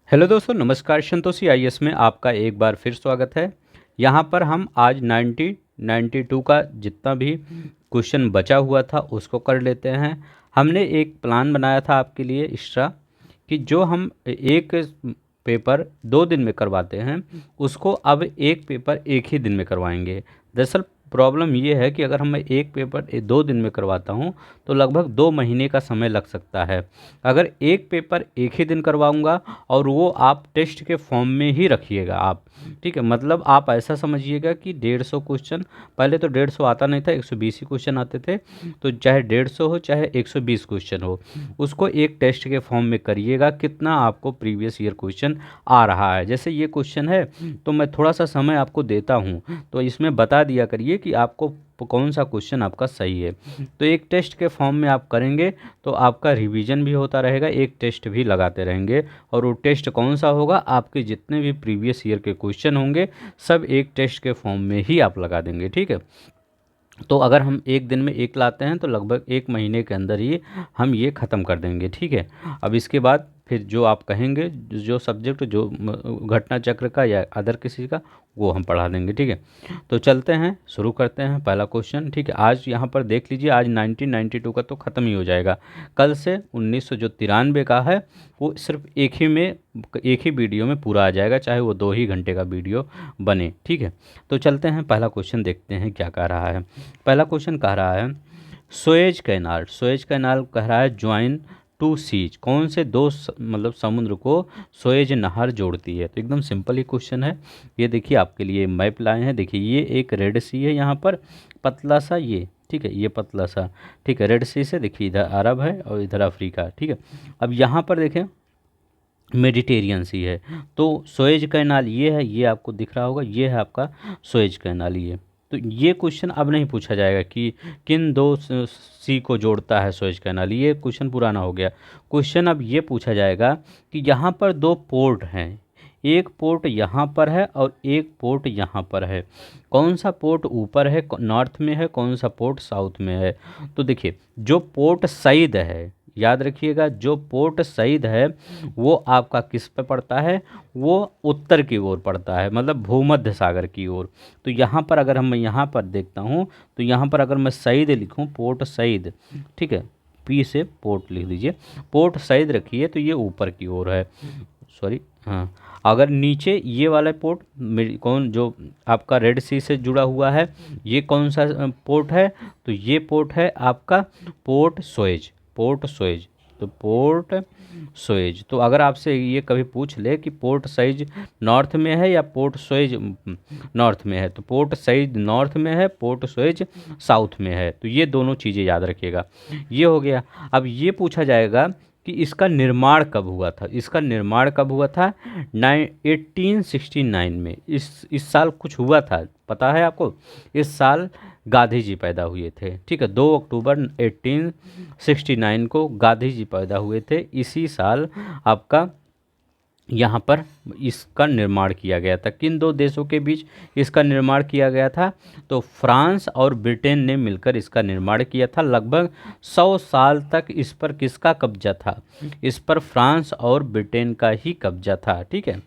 Hello दोस्तों, नमस्कार। Santoshi IAS में आपका एक बार फिर स्वागत है। यहाँ पर हम आज 92 का जितना भी क्वेश्चन बचा हुआ था उसको कर लेते हैं। हमने एक प्लान बनाया था आपके लिए एक्स्ट्रा कि जो हम एक पेपर 2 दिन में करवाते हैं उसको अब एक पेपर एक ही दिन में करवाएंगे। दरअसल प्रॉब्लम ये है कि अगर हम एक पेपर 2 दिन में करवाता हूँ तो लगभग 2 महीने का समय लग सकता है। अगर एक पेपर एक ही दिन करवाऊंगा और वो आप टेस्ट के फॉर्म में ही रखिएगा आप, ठीक है। मतलब आप ऐसा समझिएगा कि 150 क्वेश्चन, पहले तो 150 आता नहीं था, 120 ही क्वेश्चन आते थे। तो चाहे 150 हो चाहे 120 क्वेश्चन हो, उसको एक टेस्ट के फॉर्म में करिएगा। कितना आपको प्रीवियस ईयर क्वेश्चन आ रहा है, जैसे ये क्वेश्चन है तो मैं थोड़ा सा समय आपको देता हूँ, तो इसमें बता दिया करिए कि आपको कौन सा क्वेश्चन आपका सही है। तो एक टेस्ट के फॉर्म में आप करेंगे तो आपका रिवीजन भी होता रहेगा, एक टेस्ट भी लगाते रहेंगे। और वो टेस्ट कौन सा होगा, आपके जितने भी प्रीवियस ईयर के क्वेश्चन होंगे सब एक टेस्ट के फॉर्म में ही आप लगा देंगे, ठीक है। तो अगर हम एक दिन में एक लाते हैं तो लगभग 1 महीने के अंदर ही हम ये ख़त्म कर देंगे, ठीक है। अब इसके बाद फिर जो आप कहेंगे, जो सब्जेक्ट जो घटना चक्र का या अदर किसी का, वो हम पढ़ा देंगे, ठीक है। तो चलते हैं, शुरू करते हैं पहला क्वेश्चन, ठीक है। आज यहाँ पर देख लीजिए, आज 1992 का तो ख़त्म ही हो जाएगा। कल से 1993 का है, वो सिर्फ एक ही वीडियो में पूरा आ जाएगा, चाहे वो 2 ही घंटे का वीडियो बने, ठीक है। तो चलते हैं, पहला क्वेश्चन देखते हैं क्या कह रहा है। पहला क्वेश्चन कह रहा है सोएज कैनाल कह रहा है ज्वाइन टू सीज, कौन से दो मतलब समुद्र को सोएज नहर जोड़ती है। तो एकदम सिंपल ही क्वेश्चन है। ये देखिए आपके लिए मैप लाए हैं, देखिए ये एक रेड सी है यहाँ पर, पतला सा ये, ठीक है, ये पतला सा, ठीक है। रेड सी से देखिए इधर अरब है और इधर अफ्रीका, ठीक है। अब यहाँ पर देखें मेडिटेरियन सी है, तो सोएज कैनाल ये है, ये आपको दिख रहा होगा, ये है आपका सोएज कैनाल ये। तो ये क्वेश्चन अब नहीं पूछा जाएगा कि किन दो सी को जोड़ता है सोएज कैनाल, ये क्वेश्चन पुराना हो गया। क्वेश्चन अब ये पूछा जाएगा कि यहाँ पर दो पोर्ट हैं, एक पोर्ट यहाँ पर है और एक पोर्ट यहाँ पर है, कौन सा पोर्ट ऊपर है, नॉर्थ में है, कौन सा पोर्ट साउथ में है। तो देखिए जो पोर्ट सईद है, याद रखिएगा, जो पोर्ट सईद है वो आपका किस पे पड़ता है, वो उत्तर की ओर पड़ता है, मतलब भूमध्य सागर की ओर। तो यहाँ पर अगर हम यहाँ पर देखता हूँ तो यहाँ पर अगर मैं सईद लिखूँ, पोर्ट सईद, ठीक है, पी से पोर्ट लिख दीजिए, पोर्ट सईद रखिए तो ये ऊपर की ओर है, सॉरी, हाँ। अगर नीचे ये वाला पोर्ट कौन, जो आपका रेड सी से जुड़ा हुआ है, ये कौन सा पोर्ट है, तो ये पोर्ट है आपका पोर्ट सोएज, पोर्ट सोएज। तो पोर्ट सोएज, तो अगर आपसे ये कभी पूछ ले कि पोर्ट सईज नॉर्थ में है या पोर्ट सोएज नॉर्थ में है, तो पोर्ट सईज नॉर्थ में है, पोर्ट सोएज साउथ में है। तो ये दोनों चीज़ें याद रखिएगा, ये हो गया। अब ये पूछा जाएगा कि इसका निर्माण कब हुआ था, इसका निर्माण कब हुआ था, 1869 में। इस साल कुछ हुआ था, पता है आपको, इस साल गांधी जी पैदा हुए थे, ठीक है। 2 अक्टूबर 1869 को गांधी जी पैदा हुए थे, इसी साल आपका यहाँ पर इसका निर्माण किया गया था। किन दो देशों के बीच इसका निर्माण किया गया था, तो फ्रांस और ब्रिटेन ने मिलकर इसका निर्माण किया था। लगभग 100 साल तक इस पर किसका कब्जा था, इस पर फ्रांस और ब्रिटेन का ही कब्जा था, ठीक है।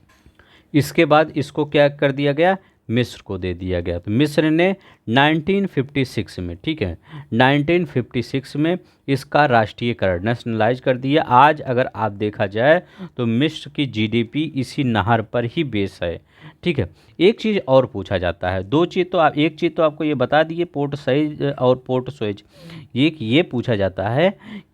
इसके बाद इसको क्या कर दिया गया, मिस्र को दे दिया गया। तो मिस्र ने 1956 में, ठीक है, 1956 में इसका राष्ट्रीयकरण, नेशनलाइज कर दिया। आज अगर आप देखा जाए तो मिस्र की जीडीपी इसी नहर पर ही बेस है, ठीक है। एक चीज़ और पूछा जाता है, दो चीज़ तो आप, एक चीज़ तो आपको ये बता दिए पोर्ट सईद और पोर्ट सोएज, एक ये पूछा जाता है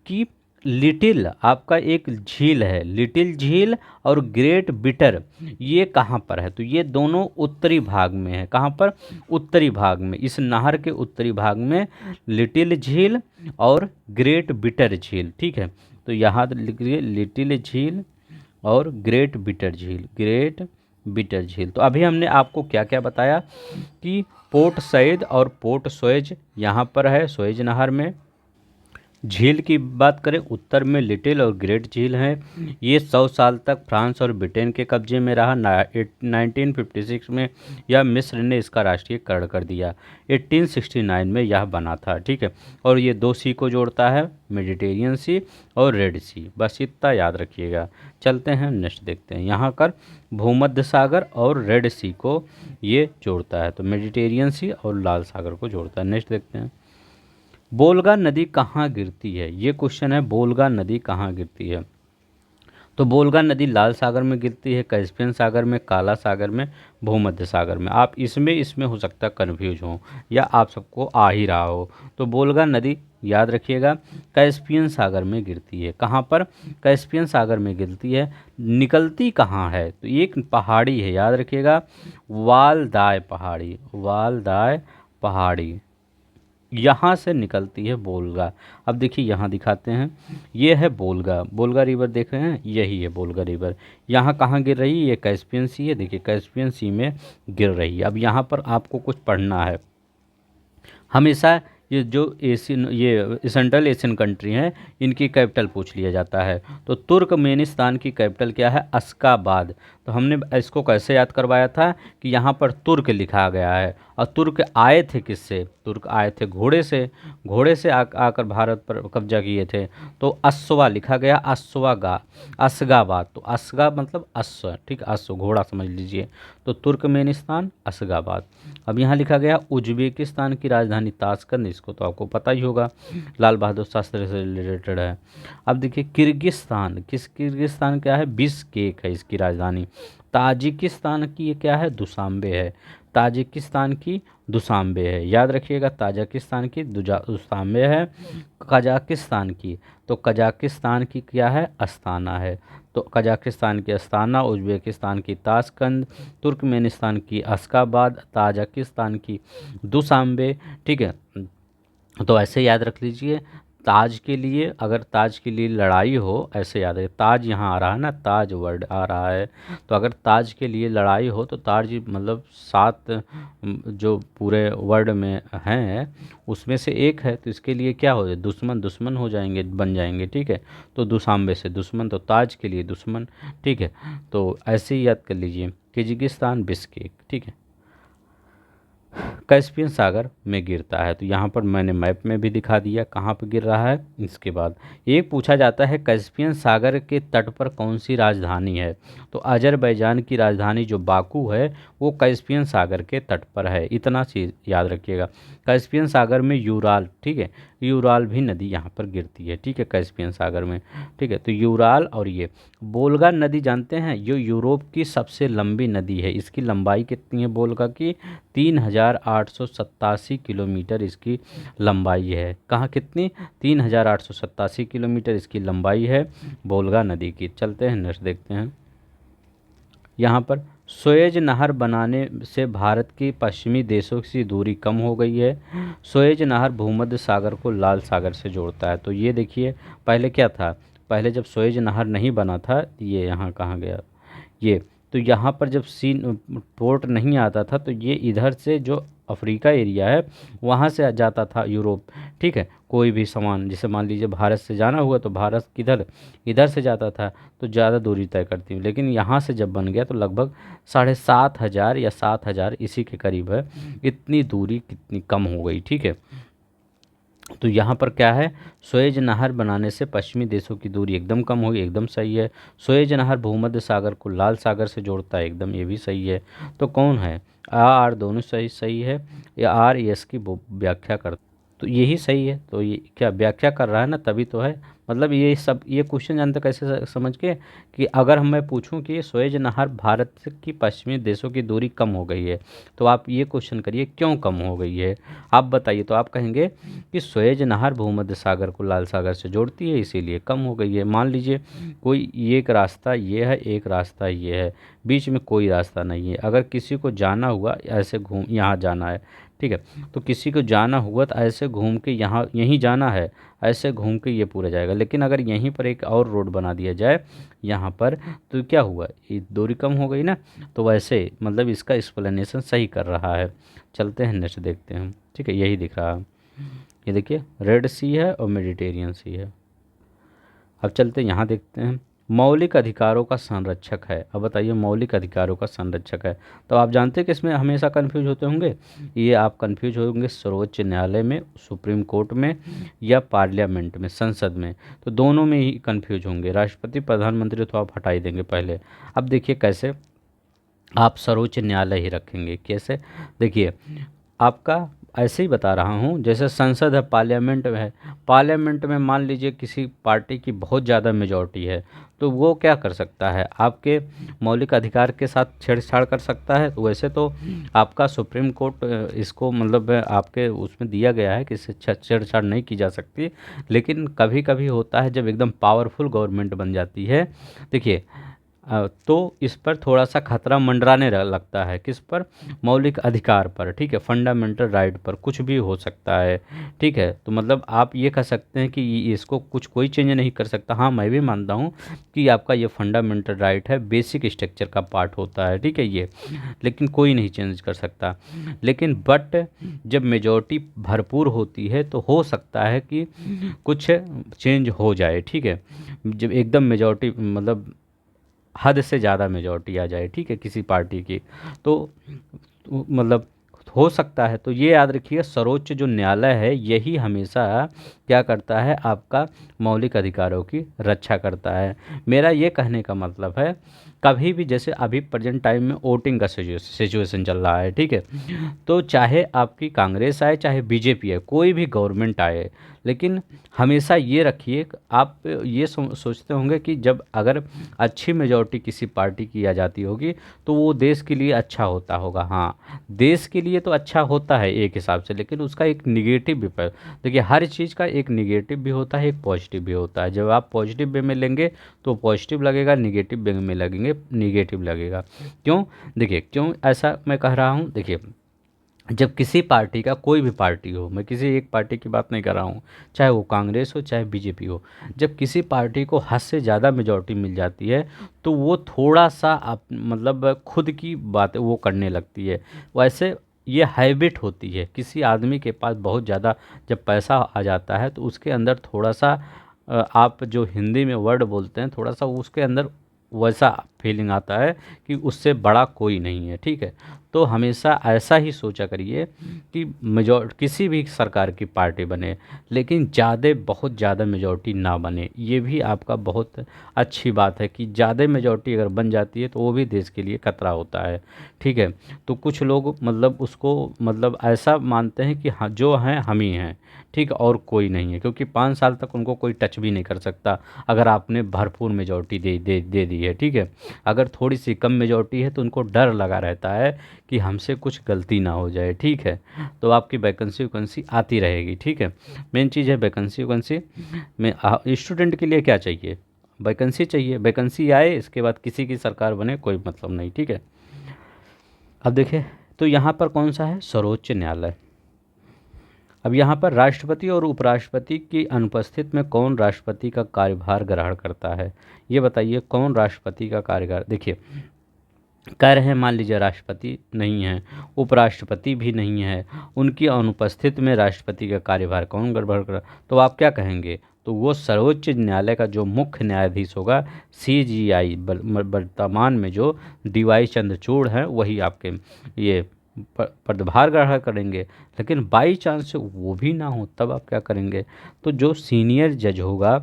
कि लिटिल आपका एक झील है, लिटिल झील और ग्रेट बिटर, ये कहाँ पर है, तो ये दोनों उत्तरी भाग में है। कहाँ पर, उत्तरी भाग में, इस नहर के उत्तरी भाग में लिटिल झील और ग्रेट बिटर झील, ठीक है। तो यहाँ लिखिए लिटिल झील और ग्रेट बिटर झील, ग्रेट बिटर झील। तो अभी हमने आपको क्या क्या बताया कि पोर्ट सईद और पोर्ट सोएज यहाँ पर है, सोएज नहर में, झील की बात करें, उत्तर में लिटिल और ग्रेट झील है। ये 100 साल तक फ्रांस और ब्रिटेन के कब्जे में रहा। 1956 में यह मिस्र ने इसका राष्ट्रीयकरण कर दिया। 1869 में यह बना था, ठीक है। और ये 2 सी को जोड़ता है, मेडिटेरियन सी और रेड सी, बस इतना याद रखिएगा। चलते हैं नेक्स्ट देखते हैं। यहाँ पर भूमध्य सागर और रेड सी को ये जोड़ता है, तो मेडिटेरियन सी और लाल सागर को जोड़ता है। नेक्स्ट देखते हैं, बोलगा नदी कहाँ गिरती है। ये क्वेश्चन है, बोलगा नदी कहाँ गिरती है। तो बोलगा नदी लाल सागर में गिरती है, कैस्पियन सागर में, काला सागर में, भूमध्य सागर में। आप इसमें हो सकता है कन्फ्यूज हो या आप सबको आ ही रहा हो। तो बोलगा नदी याद रखिएगा कैस्पियन सागर में गिरती है। कहाँ पर? कैस्पियन सागर में गिरती है। निकलती कहाँ है? तो एक पहाड़ी है, याद रखिएगा, वालदाय पहाड़ी, वालदाय पहाड़ी, यहाँ से निकलती है बोलगा। अब देखिए यहाँ दिखाते हैं, ये है बोलगा, बोलगा रिवर देख रहे हैं, यही है बोलगा रिवर। यहाँ कहाँ गिर रही है? ये कैस्पियन सी है, देखिए कैस्पियन सी में गिर रही है। अब यहाँ पर आपको कुछ पढ़ना है। हमेशा ये जो एशियन, ये सेंट्रल एशियन कंट्री हैं, इनकी कैपिटल पूछ लिया जाता है। तो तुर्कमेनिस्तान की कैपिटल क्या है? अश्गाबाद। तो हमने इसको कैसे याद करवाया था कि यहाँ पर तुर्क लिखा गया है, और तुर्क आए थे किससे? तुर्क आए थे घोड़े से, घोड़े से आकर भारत पर कब्जा किए थे। तो अश्वा लिखा गया, अश्वागा, अश्गाबाद। तो अश्गा मतलब अश्व, ठीक, अश्व घोड़ा समझ लीजिए। तो तुर्कमेनिस्तान, अश्गाबाद। अब यहाँ लिखा गया उज्बेकिस्तान की राजधानी ताशकंद, इसको तो आपको पता ही होगा, लाल बहादुर शास्त्री से रिलेटेड है। अब देखिए किर्गिस्तान, किर्गिस्तान क्या है? बिश्केक है इसकी राजधानी। ताजिकिस्तान की ये क्या है? दुशांबे है। ताजिकिस्तान की दुशांबे है, याद रखिएगा, ताजिकिस्तान की दुशांबे है। कजाकिस्तान की, तो कजाकिस्तान की क्या है? अस्ताना है। तो कजाकिस्तान की अस्ताना, उज्बेकिस्तान की ताशकंद, तुर्कमेनिस्तान की अश्गाबाद, ताजिकिस्तान की दुशांबे, ठीक है। तो ऐसे याद रख लीजिए। ताज के लिए, अगर ताज के लिए लड़ाई हो, ऐसे याद है, ताज यहाँ आ रहा है ना, ताज वर्ड आ रहा है। तो अगर ताज के लिए लड़ाई हो तो ताज मतलब 7 जो पूरे वर्ड में हैं उसमें से एक है, तो इसके लिए क्या हो जाए? दुश्मन, दुश्मन हो जाएंगे, बन जाएंगे, ठीक है। तो दुशांबे से दुश्मन, तो ताज के लिए दुश्मन, ठीक है। तो ऐसे ही याद कर लीजिए, किर्गिस्तान, बिश्केक, ठीक है। कैस्पियन सागर में गिरता है, तो यहाँ पर मैंने मैप में भी दिखा दिया कहाँ पर गिर रहा है। इसके बाद एक पूछा जाता है, कैस्पियन सागर के तट पर कौन सी राजधानी है। तो अजरबैजान की राजधानी जो बाकू है वो कैस्पियन सागर के तट पर है, इतना चीज़ याद रखिएगा। कैस्पियन सागर में यूराल, ठीक है, यूराल भी नदी यहाँ पर गिरती है, ठीक है, कैस्पियन सागर में, ठीक है। तो यूराल और ये बोलगा नदी जानते हैं, ये यूरोप की सबसे लंबी नदी है। इसकी लंबाई कितनी है बोलगा की? 3887 किलोमीटर इसकी लंबाई है। कहाँ कितनी? 3887 किलोमीटर इसकी लंबाई है बोलगा नदी की। चलते हैं नेक्स्ट देखते हैं। यहाँ पर सुएज नहर बनाने से भारत की पश्चिमी देशों की दूरी कम हो गई है। सुएज नहर भूमध्य सागर को लाल सागर से जोड़ता है। तो ये देखिए, पहले क्या था? पहले जब सुएज नहर नहीं बना था, ये यहाँ कहाँ गया ये, तो यहाँ पर जब पोर्ट नहीं आता था तो ये इधर से जो अफ्रीका एरिया है वहाँ से जाता था यूरोप, ठीक है। कोई भी सामान, जैसे मान लीजिए भारत से जाना हुआ तो भारत किधर, इधर से जाता था, तो ज़्यादा दूरी तय करती हूँ। लेकिन यहाँ से जब बन गया तो लगभग 7,500 या 7,000 इसी के करीब है। इतनी दूरी कितनी कम हो गई, ठीक है। तो यहाँ पर क्या है? सुएज नहर बनाने से पश्चिमी देशों की दूरी एकदम कम हुई, एकदम सही है। सुएज नहर भूमध्य सागर को लाल सागर से जोड़ता है, एकदम ये भी सही है। तो कौन है? आर दोनों सही सही है, या आर एस की व्याख्या कर, तो यही सही है। तो ये क्या व्याख्या कर रहा है ना, तभी तो है। मतलब ये सब, ये क्वेश्चन जानते कैसे समझ के, कि अगर मैं पूछूं कि सुएज नहर भारत की पश्चिमी देशों की दूरी कम हो गई है, तो आप ये क्वेश्चन करिए क्यों कम हो गई है, आप बताइए। तो आप कहेंगे कि सुएज नहर भूमध्य सागर को लाल सागर से जोड़ती है, इसीलिए कम हो गई है। मान लीजिए कोई एक रास्ता ये है, एक रास्ता ये है, बीच में कोई रास्ता नहीं है। अगर किसी को जाना हुआ ऐसे घूम, यहाँ जाना है, ठीक है, तो किसी को जाना हुआ तो ऐसे घूम के यहाँ, यहीं जाना है, ऐसे घूम के ये पूरा जाएगा। लेकिन अगर यहीं पर एक और रोड बना दिया जाए यहाँ पर, तो क्या हुआ? ये दूरी कम हो गई ना। तो वैसे मतलब इसका एक्सप्लेनेशन सही कर रहा है। चलते हैं नेक्स्ट देखते हैं, ठीक है, यही दिख रहा है। ये देखिए रेड सी है और मेडिटेरियन सी है। अब चलते यहाँ देखते हैं, मौलिक अधिकारों का संरक्षक है। अब बताइए मौलिक अधिकारों का संरक्षक है, तो आप जानते हैं कि इसमें हमेशा कंफ्यूज होते होंगे, ये आप कंफ्यूज होंगे सर्वोच्च न्यायालय में, सुप्रीम कोर्ट में या पार्लियामेंट में, संसद में, तो दोनों में ही कंफ्यूज होंगे। राष्ट्रपति प्रधानमंत्री तो आप हटा ही देंगे पहले। अब देखिए कैसे आप सर्वोच्च न्यायालय ही रखेंगे, कैसे, देखिए आपका ऐसे ही बता रहा हूँ, जैसे संसद है, पार्लियामेंट है, पार्लियामेंट में मान लीजिए किसी पार्टी की बहुत ज़्यादा मेजॉरिटी है, तो वो क्या कर सकता है, आपके मौलिक अधिकार के साथ छेड़छाड़ कर सकता है। तो वैसे तो आपका सुप्रीम कोर्ट इसको मतलब आपके उसमें दिया गया है कि इससे छेड़छाड़ नहीं की जा सकती, लेकिन कभी कभी होता है जब एकदम पावरफुल गवर्नमेंट बन जाती है, देखिए तो इस पर थोड़ा सा खतरा मंडराने लगता है, किस पर, मौलिक अधिकार पर, ठीक है, फंडामेंटल राइट पर कुछ भी हो सकता है, ठीक है। तो मतलब आप ये कह सकते हैं कि इसको कुछ कोई चेंज नहीं कर सकता। हाँ मैं भी मानता हूँ कि आपका ये फंडामेंटल राइट है, बेसिक स्ट्रक्चर का पार्ट होता है, ठीक है ये, लेकिन कोई नहीं चेंज कर सकता। लेकिन बट जब मेजॉरिटी भरपूर होती है तो हो सकता है कि कुछ चेंज हो जाए, ठीक है, जब एकदम मेजॉरिटी मतलब हद से ज़्यादा मेजॉरिटी आ जाए, ठीक है, किसी पार्टी की, तो मतलब हो सकता है। तो ये याद रखिए सर्वोच्च जो न्यायालय है यही हमेशा क्या करता है, आपका मौलिक अधिकारों की रक्षा करता है। मेरा ये कहने का मतलब है, कभी भी जैसे अभी प्रेजेंट टाइम में वोटिंग का सिचुएशन चल रहा है, ठीक है, तो चाहे आपकी कांग्रेस आए चाहे बीजेपी आए, कोई भी गवर्नमेंट आए, लेकिन हमेशा ये रखिए, आप ये सोचते होंगे कि जब अगर अच्छी मेजॉरिटी किसी पार्टी की आ जाती होगी तो वो देश के लिए अच्छा होता होगा। हाँ देश के लिए तो अच्छा होता है एक हिसाब से, लेकिन उसका एक निगेटिव भी देखिए हर चीज़ का एक निगेटिव भी होता है, एक पॉजिटिव भी होता है। जब आप पॉजिटिव वे में लेंगे तो पॉजिटिव लगेगा, निगेटिव वे में लगेंगे निगेटिव लगेगा। क्यों, देखिए क्यों ऐसा मैं कह रहा हूँ, देखिए जब किसी पार्टी का, कोई भी पार्टी हो, मैं किसी एक पार्टी की बात नहीं कर रहा हूँ, चाहे वो कांग्रेस हो चाहे बीजेपी हो, जब किसी पार्टी को हद से ज़्यादा मेजॉरिटी मिल जाती है तो वो थोड़ा सा मतलब खुद की बात वो करने लगती है। वैसे ये हैबिट होती है, किसी आदमी के पास बहुत ज़्यादा जब पैसा आ जाता है तो उसके अंदर थोड़ा सा आप जो हिंदी में वर्ड बोलते हैं, थोड़ा सा उसके अंदर वैसा फीलिंग आता है कि उससे बड़ा कोई नहीं है, ठीक है। तो हमेशा ऐसा ही सोचा करिए कि किसी भी सरकार की पार्टी बने, लेकिन बहुत ज़्यादा मेजॉरिटी ना बने। ये भी आपका बहुत अच्छी बात है कि ज़्यादा मेजॉरिटी अगर बन जाती है तो वो भी देश के लिए खतरा होता है, ठीक है। तो कुछ लोग मतलब उसको मतलब ऐसा मानते हैं कि हाँ जो हैं हम ही हैं, ठीक, और कोई नहीं है, क्योंकि 5 साल तक उनको कोई टच भी नहीं कर सकता अगर आपने भरपूर मेजॉरिटी दे दी है, ठीक है। अगर थोड़ी सी कम मेजॉरिटी है तो उनको डर लगा रहता है कि हमसे कुछ गलती ना हो जाए, ठीक है। तो आपकी वैकेंसी वैकेंसी आती रहेगी, ठीक है। मेन चीज़ है वैकेंसी वैकेंसी में स्टूडेंट के लिए क्या चाहिए, वैकेंसी चाहिए, वैकेंसी आए इसके बाद किसी की सरकार बने कोई मतलब नहीं, ठीक है। अब देखिए तो यहाँ पर कौन सा है, सर्वोच्च न्यायालय। अब यहाँ पर राष्ट्रपति और उपराष्ट्रपति की अनुपस्थित में कौन राष्ट्रपति का कार्यभार ग्रहण करता है, ये बताइए कौन राष्ट्रपति का कार्यभार, देखिए कह रहे हैं मान लीजिए राष्ट्रपति नहीं है, उपराष्ट्रपति भी नहीं है, उनकी अनुपस्थिति में राष्ट्रपति का कार्यभार कौन गड़बड़ कर, तो आप क्या कहेंगे, तो वो सर्वोच्च न्यायालय का जो मुख्य न्यायाधीश होगा, CGI वर्तमान में जो DY चंद्रचूड़ हैं वही आपके ये पदभार ग्रहण करेंगे। लेकिन बाई चांस वो भी ना हो तब आप क्या करेंगे, तो जो सीनियर जज होगा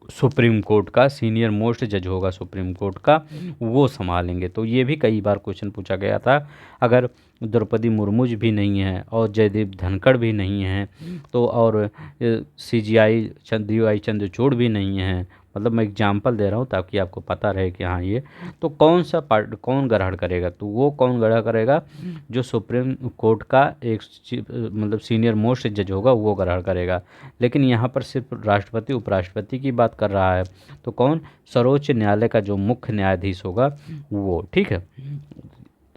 सुप्रीम कोर्ट का, सीनियर मोस्ट जज होगा सुप्रीम कोर्ट का, वो संभालेंगे। तो ये भी कई बार क्वेश्चन पूछा गया था, अगर द्रौपदी मुर्मू जी भी नहीं है और जयदीप धनखड़ भी नहीं है तो, और CGI DY चंद्रचूड़ भी नहीं है, मतलब मैं एग्जांपल दे रहा हूँ ताकि आपको पता रहे कि हाँ ये, तो कौन सा पार्ट कौन ग्रहण करेगा, तो वो कौन ग्रहण करेगा, जो सुप्रीम कोर्ट का एक मतलब सीनियर मोस्ट जज होगा वो ग्रहण करेगा। लेकिन यहाँ पर सिर्फ राष्ट्रपति उपराष्ट्रपति की बात कर रहा है, तो कौन, सर्वोच्च न्यायालय का जो मुख्य न्यायाधीश होगा वो, ठीक है।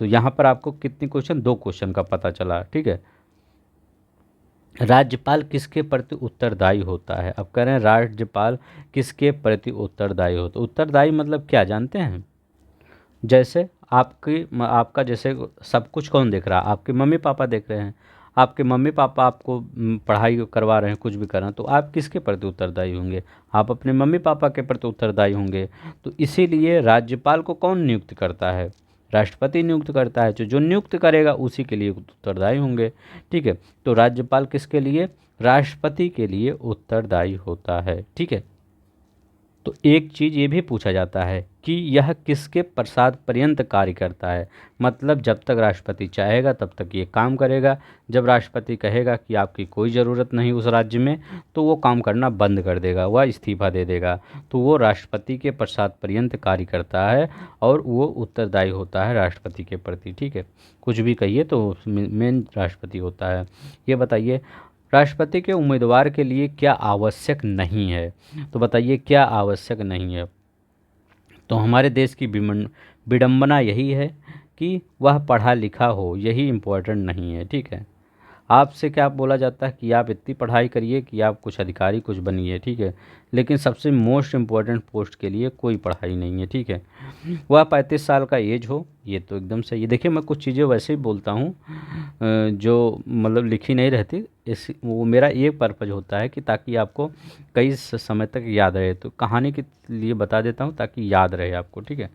तो यहाँ पर आपको कितने क्वेश्चन, 2 क्वेश्चन का पता चला, ठीक है। राज्यपाल किसके प्रति उत्तरदायी होता है, अब कह रहे हैं राज्यपाल किसके प्रति उत्तरदायी होता है, उत्तरदायी मतलब क्या जानते हैं, जैसे आपका जैसे सब कुछ कौन देख रहा है, आपके मम्मी पापा देख रहे हैं, आपके मम्मी पापा आपको पढ़ाई करवा रहे हैं, कुछ भी कर रहे हैं, तो आप किसके प्रति उत्तरदायी होंगे? आप अपने मम्मी पापा के प्रति उत्तरदायी होंगे। तो इसीलिए राज्यपाल को कौन नियुक्त करता है? राष्ट्रपति नियुक्त करता है। जो नियुक्त करेगा उसी के लिए उत्तरदायी होंगे। ठीक है, तो राज्यपाल किसके लिए? राष्ट्रपति के लिए उत्तरदायी होता है। ठीक है, तो एक चीज़ ये भी पूछा जाता है कि यह किसके प्रसाद पर्यंत कार्य करता है। मतलब जब तक राष्ट्रपति चाहेगा तब तक ये काम करेगा, जब राष्ट्रपति कहेगा कि आपकी कोई ज़रूरत नहीं उस राज्य में, तो वो काम करना बंद कर देगा, वह इस्तीफा दे देगा। तो वो राष्ट्रपति के प्रसाद पर्यंत कार्य करता है और वो उत्तरदायी होता है राष्ट्रपति के प्रति। ठीक है, कुछ भी कहिए तो मेन राष्ट्रपति होता है। ये बताइए, राष्ट्रपति के उम्मीदवार के लिए क्या आवश्यक नहीं है? तो बताइए क्या आवश्यक नहीं है? तो हमारे देश की विडंबना यही है कि वह पढ़ा लिखा हो, यही इम्पोर्टेंट नहीं है। ठीक है, आपसे क्या बोला जाता है कि आप इतनी पढ़ाई करिए कि आप कुछ अधिकारी कुछ बनिए। ठीक है, लेकिन सबसे मोस्ट इम्पोर्टेंट पोस्ट के लिए कोई पढ़ाई नहीं है। ठीक है, वह 35 साल का एज हो, ये तो एकदम सही है। देखिए मैं कुछ चीज़ें वैसे ही बोलता हूँ जो मतलब लिखी नहीं रहती, इस वो मेरा एक पर्पज़ होता है कि ताकि आपको कई समय तक याद रहे। तो कहानी के लिए बता देता हूँ ताकि याद रहे आपको। ठीक है,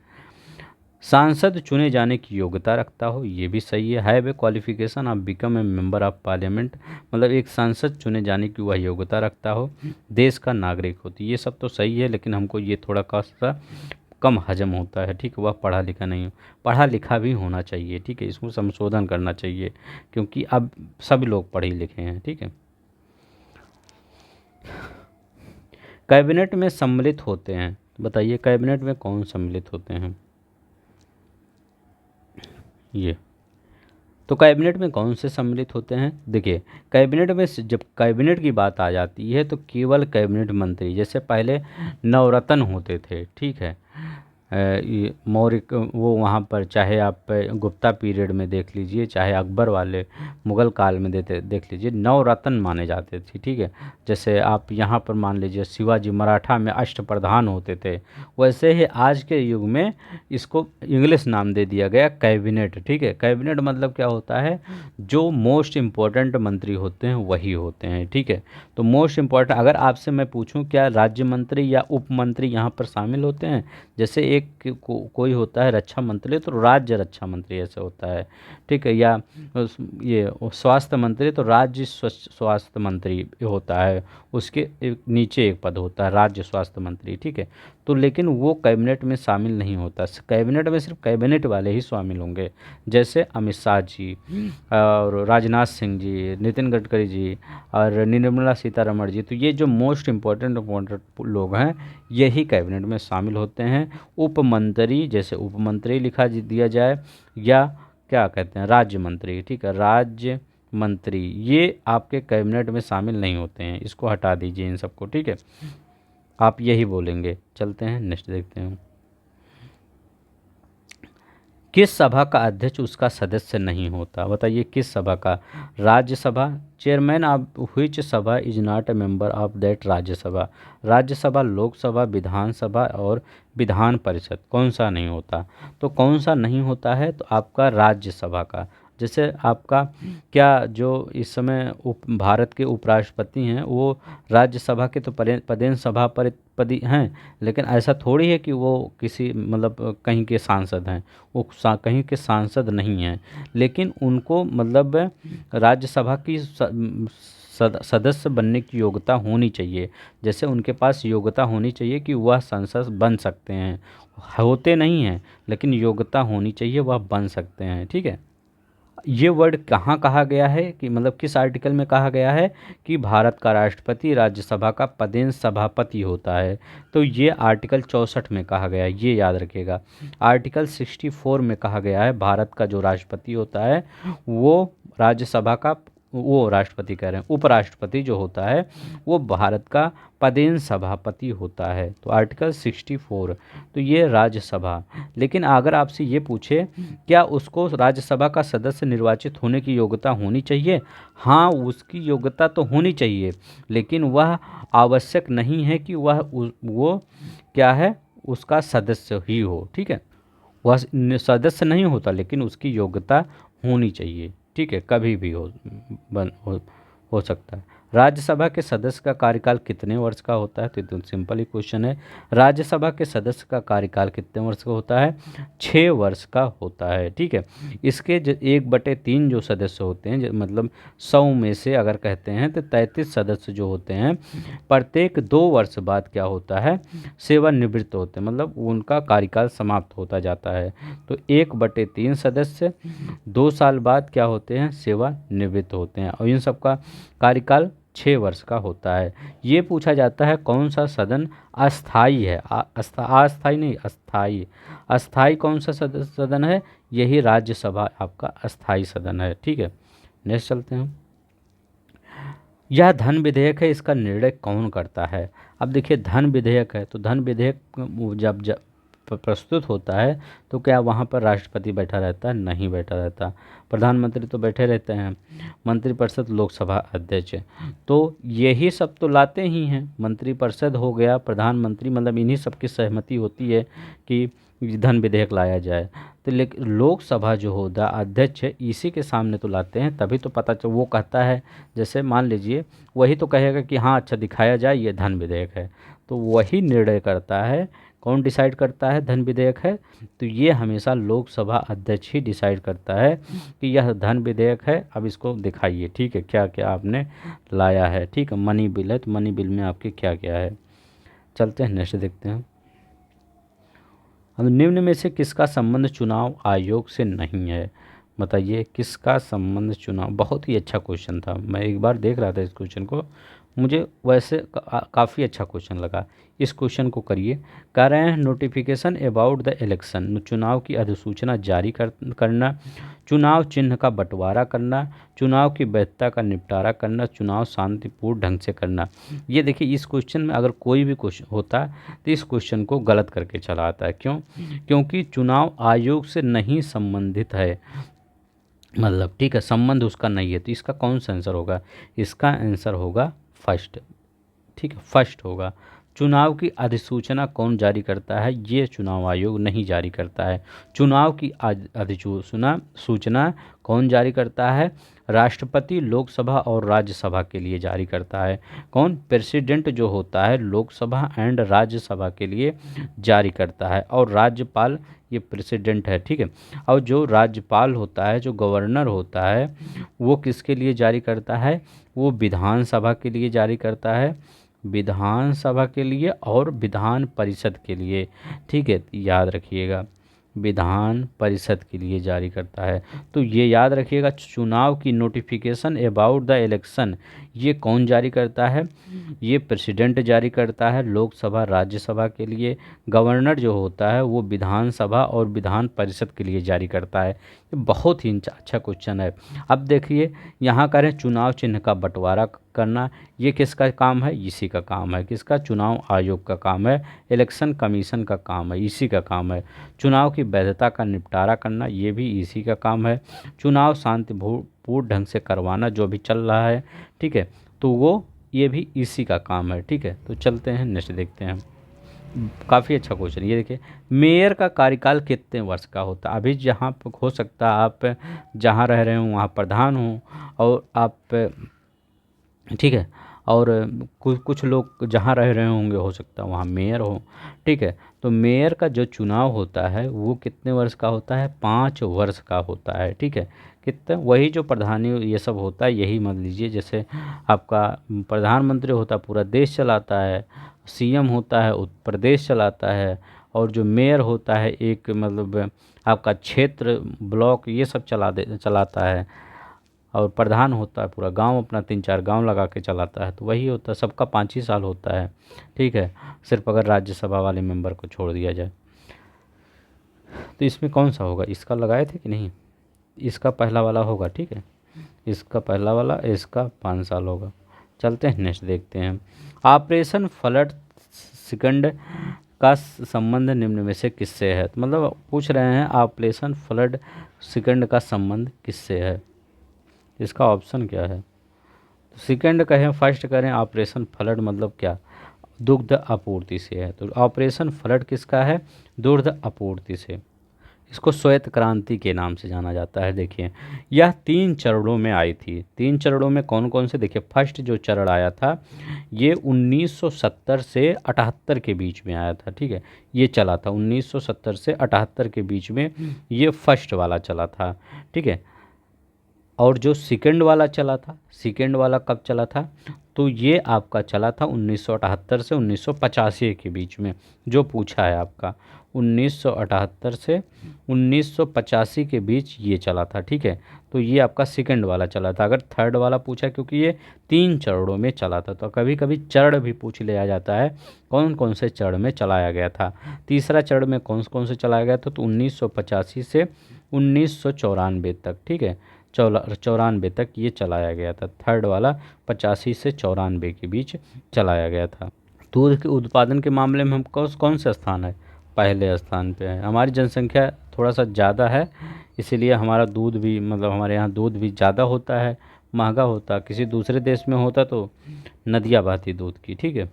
सांसद चुने जाने की योग्यता रखता हो, ये भी सही है। Have a qualification of become a member of parliament, मतलब एक सांसद चुने जाने की वह योग्यता रखता हो। देश का नागरिक होती, ये सब तो सही है, लेकिन हमको ये थोड़ा सा कम हजम होता है। ठीक है, वह पढ़ा लिखा नहीं हो, पढ़ा लिखा भी होना चाहिए। ठीक है, इसको संशोधन करना चाहिए क्योंकि अब सभी लोग पढ़े लिखे हैं। ठीक है, कैबिनेट में सम्मिलित होते हैं, बताइए कैबिनेट में कौन सम्मिलित होते हैं? ये तो कैबिनेट में कौन से सम्मिलित होते हैं? देखिए कैबिनेट में जब कैबिनेट की बात आ जाती है तो केवल कैबिनेट मंत्री, जैसे पहले नवरत्न होते थे। ठीक है, ये मौर्य वो वहाँ पर चाहे आप गुप्ता पीरियड में देख लीजिए, चाहे अकबर वाले मुग़ल काल में देख लीजिए, नवरत्न माने जाते थे। ठीक है, जैसे आप यहाँ पर मान लीजिए शिवाजी मराठा में अष्टप्रधान होते थे, वैसे ही आज के युग में इसको इंग्लिश नाम दे दिया गया कैबिनेट। ठीक है, कैबिनेट मतलब क्या होता है? जो मोस्ट इम्पोर्टेंट मंत्री होते हैं वही होते हैं। ठीक है, तो मोस्ट इम्पोर्टेंट अगर आपसे मैं पूछूं क्या राज्य मंत्री या उप मंत्री यहाँ पर शामिल होते हैं? जैसे एक कोई होता है रक्षा मंत्री, तो राज्य रक्षा मंत्री ऐसे होता है। ठीक है, या ये स्वास्थ्य मंत्री तो राज्य स्वास्थ्य मंत्री होता है, उसके नीचे एक पद होता है राज्य स्वास्थ्य मंत्री। ठीक है, तो लेकिन वो कैबिनेट में शामिल नहीं होता, कैबिनेट में सिर्फ कैबिनेट वाले ही शामिल होंगे, जैसे अमित शाह जी और राजनाथ सिंह जी, नितिन गडकरी जी और निर्मला सीतारमण जी। तो ये जो मोस्ट इम्पोर्टेंट लोग हैं यही कैबिनेट में शामिल होते हैं। उप मंत्री, जैसे उप मंत्री लिखा दिया जाए, या क्या कहते हैं राज्य मंत्री। ठीक है, राज्य मंत्री ये आपके कैबिनेट में शामिल नहीं होते हैं, इसको हटा दीजिए इन सबको। ठीक है, आप यही बोलेंगे। चलते हैं नेक्स्ट देखते हैं। किस सभा का अध्यक्ष उसका सदस्य नहीं होता? बताइए किस सभा का? Rajya Sabha. Chairman of which sabha is not a member of that Rajya Sabha? Rajya Sabha, Lok Sabha, Vidhan Sabha और विधान परिषद, कौन सा नहीं होता? तो कौन सा नहीं होता है? तो आपका राज्यसभा का। जैसे आपका क्या जो इस समय भारत के उपराष्ट्रपति हैं वो राज्यसभा के तो पदेन सभापति हैं, लेकिन ऐसा थोड़ी है कि वो किसी मतलब कहीं के सांसद हैं, वो कहीं के सांसद नहीं हैं, लेकिन उनको मतलब राज्यसभा की सदस्य बनने की योग्यता होनी चाहिए। जैसे उनके पास योग्यता होनी चाहिए कि वह संसद बन सकते हैं, होते नहीं हैं लेकिन योग्यता होनी चाहिए, वह बन सकते हैं। ठीक है, ये वर्ड कहाँ कहा गया है कि मतलब किस आर्टिकल में कहा गया है कि भारत का राष्ट्रपति राज्यसभा का पदेन सभापति होता है? तो ये आर्टिकल 64 में कहा गया है, ये याद रखिएगा। आर्टिकल 64 में कहा गया है भारत का जो राष्ट्रपति होता है वो राज्यसभा का, वो राष्ट्रपति कह रहे हैं, उपराष्ट्रपति जो होता है वो भारत का पदेन सभापति होता है। तो आर्टिकल 64, तो ये राज्यसभा। लेकिन अगर आपसे ये पूछे क्या उसको राज्यसभा का सदस्य निर्वाचित होने की योग्यता होनी चाहिए? हाँ, उसकी योग्यता तो होनी चाहिए, लेकिन वह आवश्यक नहीं है कि वो क्या है, उसका सदस्य ही हो। ठीक है, वह सदस्य नहीं होता लेकिन उसकी योग्यता होनी चाहिए। ठीक है, कभी भी हो सकता है। राज्यसभा के सदस्य का कार्यकाल कितने वर्ष का होता है? तो एकदम सिंपल ही क्वेश्चन है। राज्यसभा के सदस्य का कार्यकाल कितने वर्ष का होता है? 6 वर्ष का होता है, ठीक है। इसके 1/3 जो सदस्य होते हैं, मतलब 100 में से अगर कहते हैं तो 33 सदस्य जो होते हैं, प्रत्येक 2 वर्ष बाद क्या होता है? सेवानिवृत्त होते हैं, मतलब उनका कार्यकाल समाप्त होता जाता है। तो 1/3 सदस्य 2 साल बाद क्या होते हैं? सेवानिवृत्त होते हैं, और इन सब का कार्यकाल 6 वर्ष का होता है। ये पूछा जाता है कौन सा सदन अस्थाई है? अस्थाई नहीं, अस्थाई। अस्थाई कौन सा सदन है? यही राज्यसभा आपका अस्थाई सदन है, ठीक है। नेक्स्ट चलते हैं। यह धन विधेयक है, इसका निर्णय कौन करता है? अब देखिए, धन विधेयक है तो धन विधेयक जब प्रस्तुत होता है तो क्या वहाँ पर राष्ट्रपति बैठा रहता है? नहीं बैठा रहता। प्रधानमंत्री तो बैठे रहते हैं, मंत्रिपरिषद, लोकसभा अध्यक्ष, तो यही सब तो लाते ही हैं। मंत्रिपरिषद हो गया, प्रधानमंत्री, मतलब इन्हीं सब की सहमति होती है कि धन विधेयक लाया जाए। तो लेकिन लोकसभा जो होता अध्यक्ष है, इसी के सामने तो लाते हैं, तभी तो पता चल, वो कहता है, जैसे मान लीजिए वही तो कहेगा कि हाँ अच्छा दिखाया जाए, ये धन विधेयक है, तो वही निर्णय करता है। कौन डिसाइड करता है धन विधेयक है? तो ये हमेशा लोकसभा अध्यक्ष ही डिसाइड करता है कि यह धन विधेयक है, अब इसको दिखाइए, ठीक है, क्या क्या आपने लाया है, ठीक है। मनी बिल है तो मनी बिल में आपके क्या क्या है। चलते हैं नेक्स्ट देखते हैं। अब निम्न में से किसका संबंध चुनाव आयोग से नहीं है? बताइए किसका संबंध चुनाव, बहुत ही अच्छा क्वेश्चन था, मैं एक बार देख रहा था इस क्वेश्चन को, मुझे वैसे काफ़ी अच्छा क्वेश्चन लगा। इस क्वेश्चन को करिए। कह रहे हैं नोटिफिकेशन अबाउट द इलेक्शन, चुनाव की अधिसूचना जारी करना, चुनाव चिन्ह का बंटवारा करना, चुनाव की वैधता का निपटारा करना, चुनाव शांतिपूर्ण ढंग से करना। ये देखिए, इस क्वेश्चन में अगर कोई भी क्वेश्चन होता तो इस क्वेश्चन को गलत करके चला आता है। क्यों? क्योंकि चुनाव आयोग से नहीं संबंधित है, मतलब ठीक है, संबंध उसका नहीं है। तो इसका कौन सा आंसर होगा? इसका आंसर होगा फर्स्ट, ठीक है, फर्स्ट होगा। चुनाव की अधिसूचना कौन जारी करता है? ये चुनाव आयोग नहीं जारी करता है। चुनाव की सूचना कौन जारी करता है? राष्ट्रपति लोकसभा और राज्यसभा के लिए जारी करता है। कौन? प्रेसिडेंट जो होता है लोकसभा एंड राज्यसभा के लिए जारी करता है, और राज्यपाल ये प्रेसिडेंट है, ठीक है। और जो राज्यपाल होता है, जो गवर्नर होता है, वो किसके लिए जारी करता है? वो विधानसभा के लिए जारी करता है, विधानसभा के लिए और विधान परिषद के लिए, ठीक है, याद रखिएगा, विधान परिषद के लिए जारी करता है। तो ये याद रखिएगा, चुनाव की नोटिफिकेशन अबाउट द इलेक्शन ये कौन जारी करता है? ये प्रेसिडेंट जारी करता है लोकसभा राज्यसभा के लिए। गवर्नर जो होता है वो विधानसभा और विधान परिषद के लिए जारी करता है। ये बहुत ही अच्छा क्वेश्चन है। अब देखिए, यहाँ करें चुनाव चिन्ह का बंटवारा करना, ये किसका काम है? इसी का काम है। किसका? चुनाव आयोग का काम है, इलेक्शन कमीशन का काम है, इसी का काम है। चुनाव की वैधता का निपटारा करना, ये भी इसी का काम है। चुनाव शांतिपूर्ण ढंग से करवाना जो भी चल रहा है, ठीक है, तो वो ये भी इसी का काम है, ठीक है। तो चलते हैं नेक्स्ट देखते हैं। काफ़ी अच्छा क्वेश्चन। ये देखिए, मेयर का कार्यकाल कितने वर्ष का होता है? अभी जहाँ हो सकता है आप जहाँ रह रहे हो वहाँ प्रधान हो, और आप, ठीक है, और कुछ लोग जहाँ रह रहे होंगे हो सकता है वहाँ मेयर हो, ठीक है। तो मेयर का जो चुनाव होता है वो कितने वर्ष का होता है? 5 वर्ष का होता है, ठीक है। कितने? वही जो प्रधानी ये सब होता है, यही मान लीजिए, जैसे आपका प्रधानमंत्री होता है पूरा देश चलाता है, सीएम होता है प्रदेश चलाता है, और जो मेयर होता है एक मतलब आपका क्षेत्र, ब्लॉक, ये सब चलाता है, और प्रधान होता है पूरा गांव, अपना 3-4 गांव लगा के चलाता है। तो वही होता है, सबका 5 ही साल होता है, ठीक है, सिर्फ अगर राज्यसभा वाले मेंबर को छोड़ दिया जाए। तो इसमें कौन सा होगा? इसका लगाए थे कि नहीं? इसका पहला वाला होगा, ठीक है, इसका पहला वाला, इसका 5 साल होगा। चलते हैं नेक्स्ट देखते हैं। ऑपरेशन फ्लड सिकंड का संबंध निम्न में से किससे है? तो मतलब पूछ रहे हैं ऑपरेशन फ्लड सिकंड का संबंध किससे है? इसका ऑप्शन क्या है? तो सेकंड कहें, फर्स्ट करें, ऑपरेशन फ्लड मतलब क्या? दुग्ध आपूर्ति से है। तो ऑपरेशन फ्लड किसका है? दुग्ध आपूर्ति से। इसको श्वेत क्रांति के नाम से जाना जाता है। देखिए यह 3 चरणों में आई थी। 3 चरणों में कौन कौन से, देखिए फर्स्ट जो चरण आया था ये 1970 से 78 के बीच में आया था। ठीक है, ये चला था 1970 से 78 के बीच में, ये फर्स्ट वाला चला था। ठीक है, और जो सेकंड वाला चला था, सेकंड वाला कब चला था, तो ये आपका चला था 1978 से 1985 के बीच में, जो पूछा है आपका 1978 से 1985 के बीच ये चला था। ठीक है, तो ये आपका सेकंड वाला चला था। अगर थर्ड वाला पूछा, क्योंकि ये 3 चरणों में चला था, तो कभी कभी चरण भी पूछ लिया जाता है कौन कौन से चरण में चलाया गया था। तीसरा चरण में कौन कौन से चलाया गया था, तो 1985 से 1994 तक। ठीक है, 94 तक ये चलाया गया था। थर्ड वाला 85 से 94 के बीच चलाया गया था। दूध के उत्पादन के मामले में हम कौन से स्थान है, पहले स्थान पे है। हमारी जनसंख्या थोड़ा सा ज़्यादा है, इसीलिए हमारा दूध भी, मतलब हमारे यहाँ दूध भी ज़्यादा होता है, महंगा होता। किसी दूसरे देश में होता तो नदियाँ बहती दूध की। ठीक है,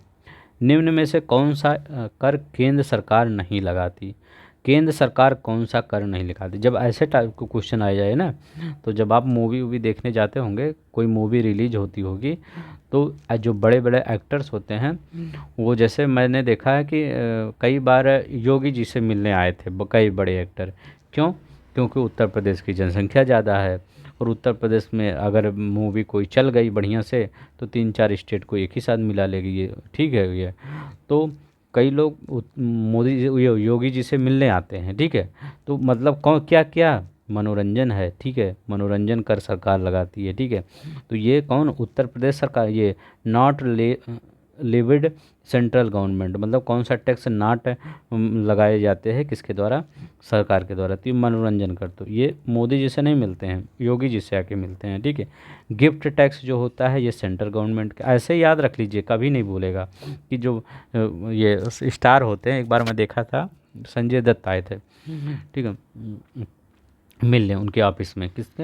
निम्न में से कौन सा कर केंद्र सरकार नहीं लगाती। केंद्र सरकार कौन सा कर नहीं लगाती। जब ऐसे टाइप का क्वेश्चन आ जाए ना, तो जब आप मूवी वूवी देखने जाते होंगे, कोई मूवी रिलीज होती होगी, तो जो बड़े बड़े एक्टर्स होते हैं वो, जैसे मैंने देखा है कि कई बार योगी जी से मिलने आए थे कई बड़े एक्टर। क्यों? क्योंकि उत्तर प्रदेश की जनसंख्या ज़्यादा है, और उत्तर प्रदेश में अगर मूवी कोई चल गई बढ़िया से, तो 3-4 स्टेट को एक ही साथ मिला लेगी ये। ठीक है, ये तो कई लोग मोदी जी, योगी जी से मिलने आते हैं। ठीक है, तो मतलब कौन क्या क्या मनोरंजन है। ठीक है, मनोरंजन कर सरकार लगाती है। ठीक है, तो ये कौन, उत्तर प्रदेश सरकार, ये नॉट लिविड सेंट्रल गवर्नमेंट, मतलब कौन सा टैक्स नाट लगाए जाते हैं किसके द्वारा, सरकार के द्वारा। तो ये मनोरंजन कर, तो ये मोदी जी से नहीं मिलते हैं, योगी जी से आके मिलते हैं। ठीक है, गिफ्ट टैक्स जो होता है ये सेंट्रल गवर्नमेंट का। ऐसे याद रख लीजिए, कभी नहीं भूलेगा कि जो ये स्टार होते हैं, एक बार मैं देखा था संजय दत्त आए थे। ठीक है, मिलने उनके ऑफिस में, किसके,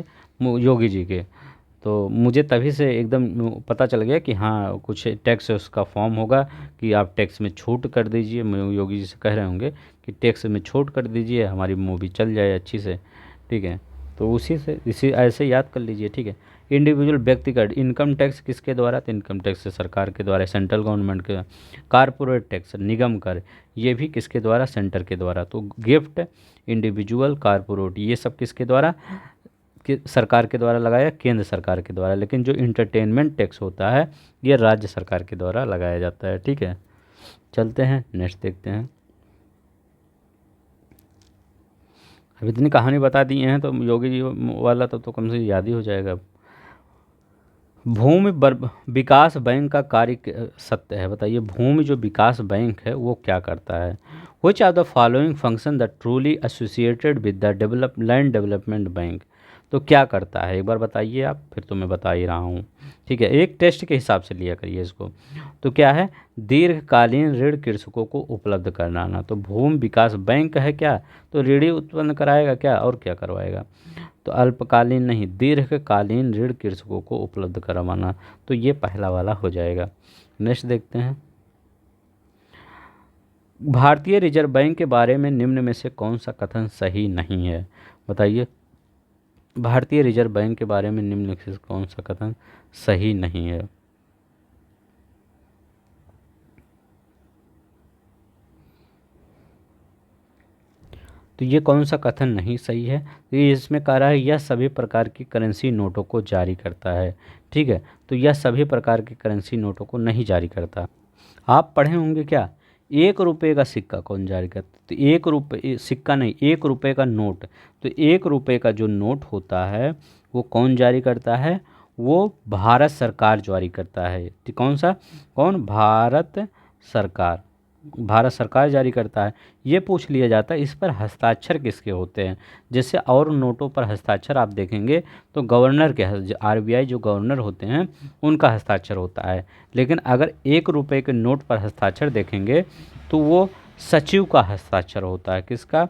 योगी जी के। तो मुझे तभी से एकदम पता चल गया कि हाँ कुछ टैक्स उसका फॉर्म होगा कि आप टैक्स में छूट कर दीजिए। योगी जी से कह रहे होंगे कि टैक्स में छूट कर दीजिए, हमारी मूवी चल जाए अच्छी से। ठीक है, तो उसी से इसी ऐसे याद कर लीजिए। ठीक है, इंडिविजुअल व्यक्तिगत इनकम टैक्स किसके द्वारा, तो इनकम टैक्स सरकार के द्वारा, सेंट्रल गवर्नमेंट के। कारपोरेट टैक्स, निगम कर, ये भी किसके द्वारा, सेंटर के द्वारा। तो गिफ्ट, इंडिविजुअल, कारपोरेट, ये सब किसके द्वारा, कि सरकार के द्वारा लगाया, केंद्र सरकार के द्वारा। लेकिन जो इंटरटेनमेंट टैक्स होता है ये राज्य सरकार के द्वारा लगाया जाता है। ठीक है, चलते हैं नेक्स्ट देखते हैं। अब इतनी कहानी बता दी हैं तो योगी जी वाला तो कम से याद ही हो जाएगा। भूमि विकास बैंक का कार्य सत्य है, बताइए भूमि जो विकास बैंक है वो क्या करता है। Which are the following function the truly associated with the land development bank, तो क्या करता है एक बार बताइए आप, फिर तो मैं बता ही रहा हूँ। ठीक है, एक टेस्ट के हिसाब से लिया करिए इसको। तो क्या है, दीर्घकालीन ऋण कृषकों को उपलब्ध कराना। तो भूमि विकास बैंक है क्या, तो ऋण ही उत्पन्न कराएगा क्या, और क्या करवाएगा। तो अल्पकालीन नहीं, दीर्घकालीन ऋण कृषकों को उपलब्ध करवाना। तो ये पहला वाला हो जाएगा। नेक्स्ट देखते हैं, भारतीय रिजर्व बैंक के बारे में निम्न में से कौन सा कथन सही नहीं है, बताइए। भारतीय रिजर्व बैंक के बारे में निम्न में से कौन सा कथन सही नहीं है। तो ये कौन सा कथन नहीं सही है, तो ये इसमें कह रहा है यह सभी प्रकार की करेंसी नोटों को जारी करता है। ठीक है, तो यह सभी प्रकार की करेंसी नोटों को नहीं जारी करता। आप पढ़े होंगे क्या, 1 रुपये का सिक्का कौन जारी करता, तो 1 रुपये सिक्का नहीं, 1 रुपये का नोट। तो 1 रुपये का जो नोट होता है वो कौन जारी करता है, वो भारत सरकार जारी करता है। तो कौन सा, कौन, भारत सरकार, भारत सरकार जारी करता है। ये पूछ लिया जाता है इस पर हस्ताक्षर किसके होते हैं। जैसे और नोटों पर हस्ताक्षर आप देखेंगे तो गवर्नर के, आरबीआई जो गवर्नर होते हैं उनका हस्ताक्षर होता है। लेकिन अगर 1 रुपये के नोट पर हस्ताक्षर देखेंगे तो वो सचिव का हस्ताक्षर होता है। किसका?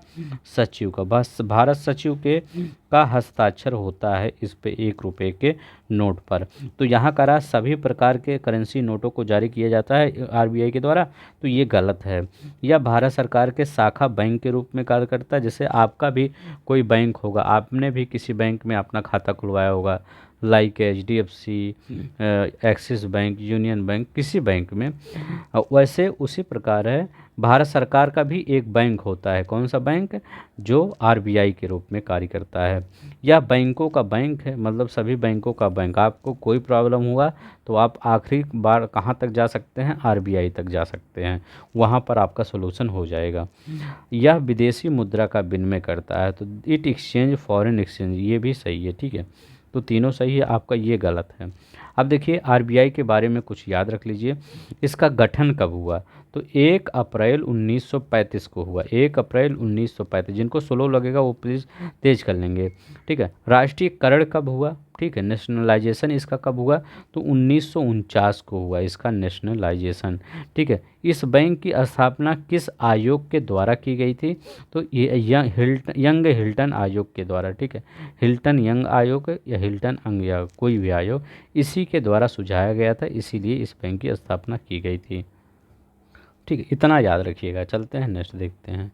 सचिव का। बस भारत सचिव के का हस्ताक्षर होता है इस पे 1 रुपये के नोट पर। तो यहाँ करा सभी प्रकार के करेंसी नोटों को जारी किया जाता है आरबीआई के द्वारा, तो ये गलत है। यह भारत सरकार के शाखा बैंक के रूप में कार्य करता है। जैसे आपका भी कोई बैंक होगा, आपने भी किसी बैंक में अपना खाता खुलवाया होगा, like HDFC, axis bank, union bank, किसी बैंक में, वैसे उसी प्रकार है भारत सरकार का भी एक बैंक होता है। कौन सा बैंक? जो आरबीआई के रूप में कार्य करता है। यह बैंकों का बैंक है, मतलब सभी बैंकों का बैंक। आपको कोई प्रॉब्लम हुआ तो आप आखिरी बार कहाँ तक जा सकते हैं? आरबीआई तक जा सकते हैं, वहाँ पर आपका सोल्यूशन हो जाएगा। यह विदेशी मुद्रा का विनिमय करता है, तो इट एक्सचेंज फॉरेन एक्सचेंज, ये भी सही है। ठीक है, तो तीनों सही है, आपका ये गलत है। अब देखिए आरबीआई के बारे में कुछ याद रख लीजिए। इसका गठन कब हुआ? तो 1 अप्रैल 1935 को हुआ। 1 अप्रैल 1935। जिनको स्लो लगेगा वो प्लीज़ तेज कर लेंगे। ठीक है, राष्ट्रीयकरण कब हुआ? ठीक है, नेशनलाइजेशन इसका कब हुआ? तो 1949 को हुआ इसका नेशनलाइजेशन। ठीक है, इस बैंक की स्थापना किस आयोग के द्वारा की गई थी? तो ये यंग हिल्टन आयोग के द्वारा। ठीक है, हिल्टन यंग आयोग या हिल्टन अंग या कोई भी आयोग, इसी के द्वारा सुझाया गया था, इसीलिए इस बैंक की स्थापना की गई थी। ठीक है, इतना याद रखिएगा। चलते हैं नेक्स्ट देखते हैं।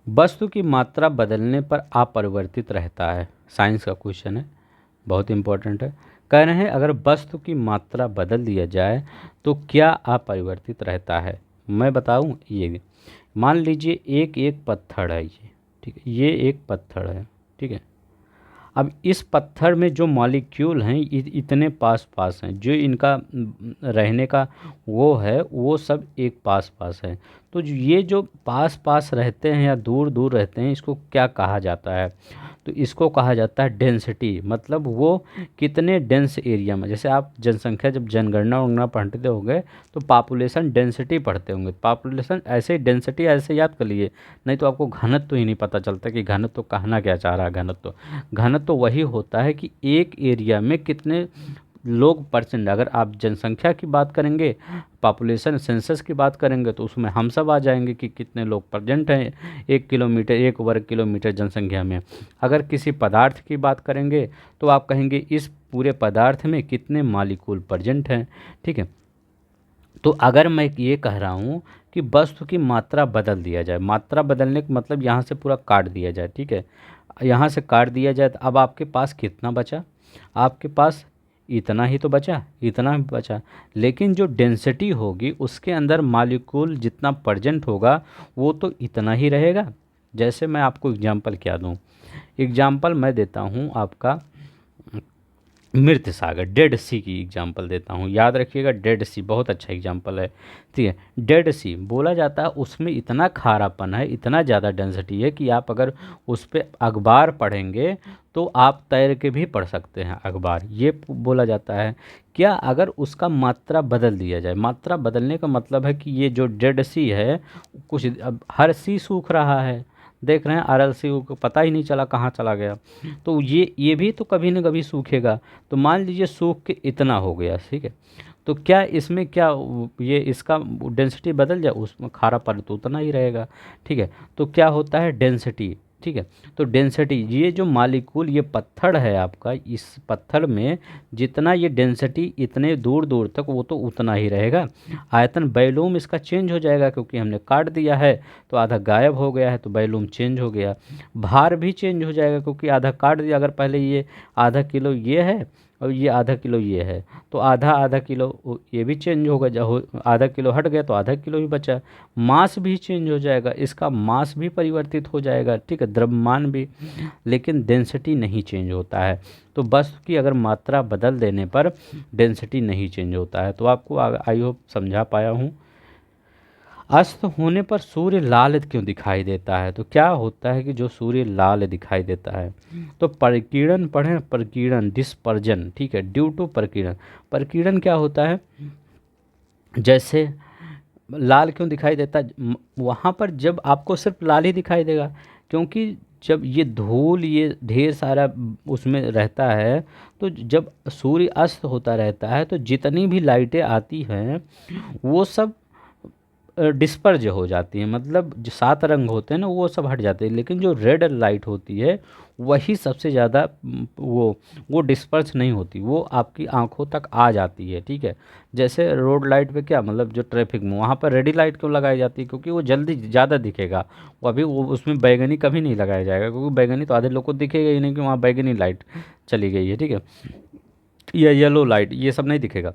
वस्तु की मात्रा बदलने पर अपरिवर्तित रहता है। साइंस का क्वेश्चन है, बहुत इंपॉर्टेंट है। कह रहे हैं अगर वस्तु की मात्रा बदल दिया जाए तो क्या अपरिवर्तित रहता है? मैं बताऊं, ये मान लीजिए एक पत्थर है ये। ठीक है, ये एक पत्थर है। ठीक है, अब इस पत्थर में जो मॉलिक्यूल हैं इतने पास पास हैं, जो इनका रहने का वो है वो सब एक पास पास है। तो ये जो पास पास रहते हैं या दूर दूर रहते हैं, इसको क्या कहा जाता है? तो इसको कहा जाता है डेंसिटी। मतलब वो कितने डेंस एरिया में, जैसे आप जनसंख्या जब जनगणना उगणना पढ़ते होंगे तो पॉपुलेशन डेंसिटी पढ़ते होंगे। पॉपुलेशन ऐसे डेंसिटी ऐसे याद कर लिए, नहीं तो आपको घनत्व तो ही नहीं पता चलता कि घनत्व तो कहना क्या चाह रहा है। घनत्व, घनत्व तो वही होता है कि एक एरिया में कितने लोग परसेंट। अगर आप जनसंख्या की बात करेंगे, पॉपुलेशन सेंसस की बात करेंगे, तो उसमें हम सब आ जाएंगे कि कितने लोग प्रेजेंट हैं 1 किलोमीटर, 1 वर्ग किलोमीटर जनसंख्या में। अगर किसी पदार्थ की बात करेंगे तो आप कहेंगे इस पूरे पदार्थ में कितने मॉलिक्यूल प्रेजेंट हैं। ठीक है, तो अगर मैं ये कह रहा हूँ कि वस्तु की मात्रा बदल दिया जाए, मात्रा बदलने का मतलब यहाँ से पूरा काट दिया जाए। ठीक है, यहाँ से काट दिया जाए तो अब आपके पास कितना बचा? आपके पास इतना ही तो बचा, इतना ही बचा। लेकिन जो डेंसिटी होगी उसके अंदर मॉलिक्यूल जितना प्रेजेंट होगा वो तो इतना ही रहेगा। जैसे मैं आपको एग्जांपल क्या दूँ? एग्जांपल मैं देता हूँ आपका मृत सागर, डेड सी की एग्जांपल देता हूँ। याद रखिएगा, डेड सी बहुत अच्छा एग्जांपल है। ठीक है, डेड सी बोला जाता है, उसमें इतना खारापन है, इतना ज़्यादा डेंसिटी है कि आप अगर उस पर अखबार पढ़ेंगे तो आप तैर के भी पढ़ सकते हैं अखबार, ये बोला जाता है। क्या अगर उसका मात्रा बदल दिया जाए? मात्रा बदलने का मतलब है कि ये जो डेड सी है, कुछ अब हर सी सूख रहा है, देख रहे हैं RLC को पता ही नहीं चला कहाँ चला गया। तो ये भी तो कभी न कभी सूखेगा। तो मान लीजिए सूख के इतना हो गया। ठीक है, तो क्या इसमें क्या ये इसका डेंसिटी बदल जाए? उसमें खारापन तो उतना ही रहेगा। ठीक है, तो क्या होता है डेंसिटी। ठीक है, तो डेंसिटी, ये जो मॉलिक्यूल, ये पत्थर है आपका, इस पत्थर में जितना ये डेंसिटी इतने दूर दूर तक, वो तो उतना ही रहेगा। आयतन वॉल्यूम इसका चेंज हो जाएगा क्योंकि हमने काट दिया है तो आधा गायब हो गया है, तो वॉल्यूम चेंज हो गया। भार भी चेंज हो जाएगा क्योंकि आधा काट दिया। अगर पहले ये आधा किलो ये है और ये आधा किलो ये है, तो आधा आधा किलो ये भी चेंज होगा। जब आधा किलो हट गया तो आधा किलो ही बचा। मास भी चेंज हो जाएगा, इसका मास भी परिवर्तित हो जाएगा। ठीक है, द्रव्यमान भी, लेकिन डेंसिटी नहीं चेंज होता है। तो वस्तु की अगर मात्रा बदल देने पर डेंसिटी नहीं चेंज होता है। तो आपको आई होप समझा पाया हूँ। अस्त होने पर सूर्य लाल क्यों दिखाई देता है? तो क्या होता है कि जो सूर्य लाल दिखाई देता है, तो प्रकीर्णन पढ़ें, प्रकीर्णन, डिस्पर्जन। ठीक है, ड्यू टू प्रकीर्णन। प्रकीर्णन क्या होता है? जैसे लाल क्यों दिखाई देता है वहाँ पर? जब आपको सिर्फ लाल ही दिखाई देगा, क्योंकि जब ये धूल, ये ढेर सारा उसमें रहता है, तो जब सूर्य अस्त होता रहता है तो जितनी भी लाइटें आती हैं वो सब डिस्पर्ज हो जाती है, मतलब जो 7 रंग होते हैं ना वो सब हट जाते हैं, लेकिन जो रेड लाइट होती है वही सबसे ज़्यादा वो डिस्पर्स नहीं होती, वो आपकी आंखों तक आ जाती है। ठीक है, जैसे रोड लाइट पे क्या मतलब जो ट्रैफिक में वहाँ पर रेडी लाइट क्यों लगाई जाती है, क्योंकि वो जल्दी ज़्यादा दिखेगा। वो अभी वो उसमें बैगनी कभी नहीं लगाया जाएगा, क्योंकि बैगनी तो आधे लोग को दिखेगा ही नहीं कि वहाँ बैगनी लाइट चली गई है। ठीक है, या येलो लाइट ये सब नहीं दिखेगा।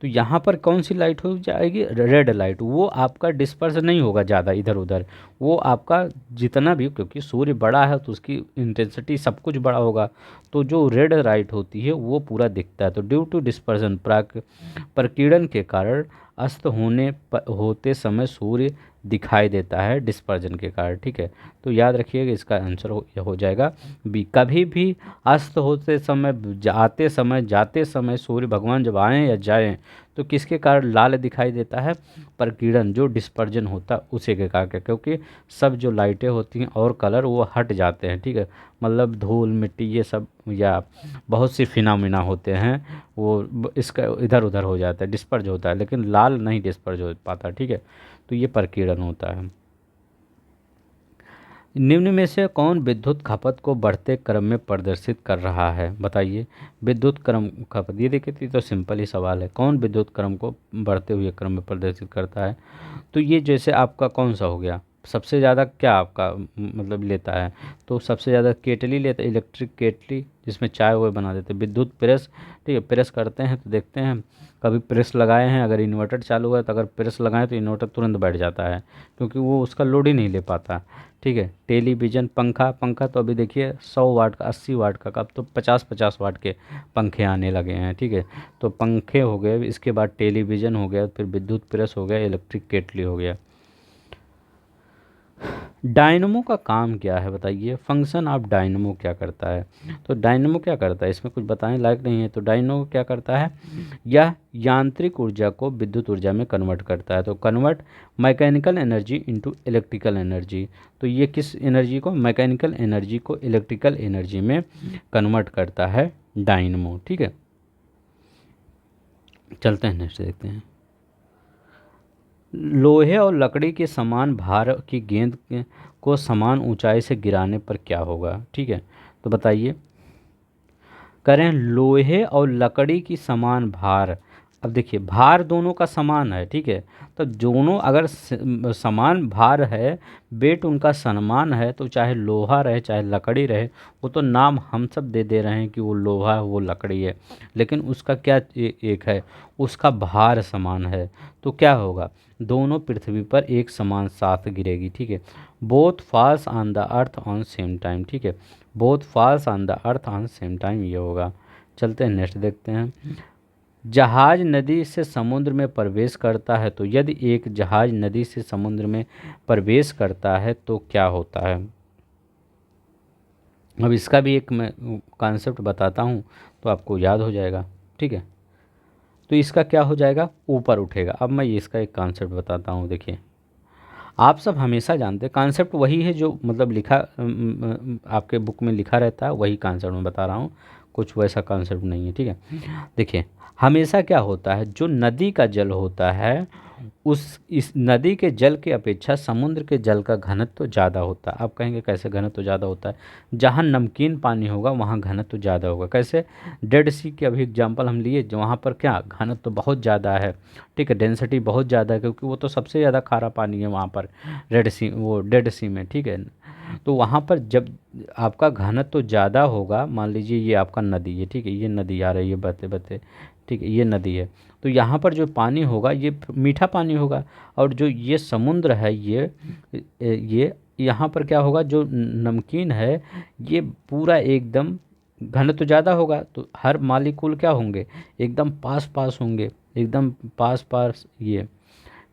तो यहाँ पर कौन सी लाइट हो जाएगी, रेड लाइट, वो आपका डिस्पर्स नहीं होगा ज़्यादा इधर उधर, वो आपका जितना भी, क्योंकि सूर्य बड़ा है तो उसकी इंटेंसिटी सब कुछ बड़ा होगा, तो जो रेड लाइट होती है वो पूरा दिखता है। तो ड्यू टू डिस्पर्सन प्रकीर्णन के कारण अस्त होते समय सूर्य दिखाई देता है डिस्पर्जन के कारण। ठीक है, तो याद रखिएगा इसका आंसर हो जाएगा बी। कभी भी अस्त होते समय, जाते समय सूर्य भगवान जब आएँ या जाएं तो किसके कारण लाल दिखाई देता है, प्रकीर्णन जो डिस्पर्जन होता है उसी के कारण, क्योंकि सब जो लाइटें होती हैं और कलर वो हट जाते हैं। ठीक है, मतलब धूल मिट्टी ये सब या बहुत सी फिनोमिना होते हैं वो इसका इधर उधर हो जाता है, डिस्पर्ज होता है, लेकिन लाल नहीं डिस्पर्ज हो पाता। ठीक है, तो ये प्रकीर्णन होता है। निम्न में से कौन विद्युत खपत को बढ़ते क्रम में प्रदर्शित कर रहा है, बताइए। विद्युत क्रम खपत, ये देखिए तो सिंपल ही सवाल है, कौन विद्युत क्रम को बढ़ते हुए क्रम में प्रदर्शित करता है। तो ये जैसे आपका कौन सा हो गया, सबसे ज़्यादा क्या आपका मतलब लेता है, तो सबसे ज़्यादा केटली लेता है, इलेक्ट्रिक केटली जिसमें चाय वो बना देते हैं। विद्युत प्रेस, ठीक है, प्रेस करते हैं तो देखते हैं कभी प्रेस लगाए हैं, अगर इन्वर्टर चालू है तो अगर प्रेस लगाएं तो इन्वर्टर तुरंत बैठ जाता है, क्योंकि वो उसका लोड ही नहीं ले पाता। ठीक है, टेलीविज़न, पंखा, पंखा तो अभी देखिए 100 वाट का, 80 वाट का, अब तो 50-50 वाट के पंखे आने लगे हैं। ठीक है, तो पंखे हो गए, इसके बाद टेलीविज़न हो गया, फिर विद्युत प्रेस हो गया, इलेक्ट्रिक केटली हो गया। डायनमो का काम क्या है, बताइए। फंक्शन ऑफ डायनमो क्या करता है, तो डायनमो क्या करता है, इसमें कुछ बताने लायक नहीं है। तो डायनमो क्या करता है, यह यांत्रिक ऊर्जा को विद्युत ऊर्जा में कन्वर्ट करता है। तो convert mechanical energy into electrical energy, तो ये किस एनर्जी को, मैकेनिकल एनर्जी को इलेक्ट्रिकल एनर्जी में कन्वर्ट करता है डायनमो। ठीक है, चलते हैं नेक्स्ट देखते हैं। लोहे और लकड़ी के समान भार की गेंद को समान ऊंचाई से गिराने पर क्या होगा। ठीक है, तो बताइए, करें लोहे और लकड़ी की समान भार। अब देखिए भार दोनों का समान है। ठीक है, तो दोनों अगर समान भार है, वेट उनका समान है, तो चाहे लोहा रहे चाहे लकड़ी रहे, वो तो नाम हम सब दे दे रहे हैं कि वो लोहा है वो लकड़ी है, लेकिन उसका क्या एक है, उसका भार समान है। तो क्या होगा, दोनों पृथ्वी पर एक समान साथ गिरेगी। ठीक है, both falls on the earth on same time. ठीक है, both falls on the earth on same time, ये होगा। चलते हैं नेक्स्ट देखते हैं। जहाज नदी से समुद्र में प्रवेश करता है, तो यदि एक जहाज नदी से समुद्र में प्रवेश करता है तो क्या होता है। अब इसका भी एक मैं कॉन्सेप्ट बताता हूँ तो आपको याद हो जाएगा। ठीक है, तो इसका क्या हो जाएगा, ऊपर उठेगा। अब मैं इसका एक कॉन्सेप्ट बताता हूँ। देखिए, आप सब हमेशा जानते हैं कॉन्सेप्ट वही है जो मतलब लिखा आपके बुक में लिखा रहता है, वही कॉन्सेप्ट मैं बता रहा हूँ, कुछ वैसा कॉन्सेप्ट नहीं है। ठीक है, देखिए हमेशा क्या होता है, जो नदी का जल होता है इस नदी के जल की अपेक्षा समुद्र के जल का घनत्व ज़्यादा होता है। आप कहेंगे कैसे घनत्व ज़्यादा होता है, जहाँ नमकीन पानी होगा वहाँ घनत्व ज़्यादा होगा। कैसे, डेड सी के अभी एग्जांपल हम लिए, जो वहाँ पर क्या घनत्व बहुत ज़्यादा है। ठीक है, डेंसिटी बहुत ज़्यादा है, क्योंकि वो तो सबसे ज़्यादा खारा पानी है वहाँ पर रेड सी, वो डेड सी में। ठीक है, तो वहाँ पर जब आपका घनत्व ज़्यादा होगा, मान लीजिए ये आपका नदी है, ठीक है, ये नदी आ रही है बहते बहते, ठीक है, ये नदी है, तो यहाँ पर जो पानी होगा ये मीठा पानी होगा, और जो ये समुद्र है ये यहाँ पर क्या होगा, जो नमकीन है ये पूरा एकदम घनत्व ज़्यादा होगा, तो हर मालिक्यूल क्या होंगे, एकदम पास पास होंगे, एकदम पास पास ये।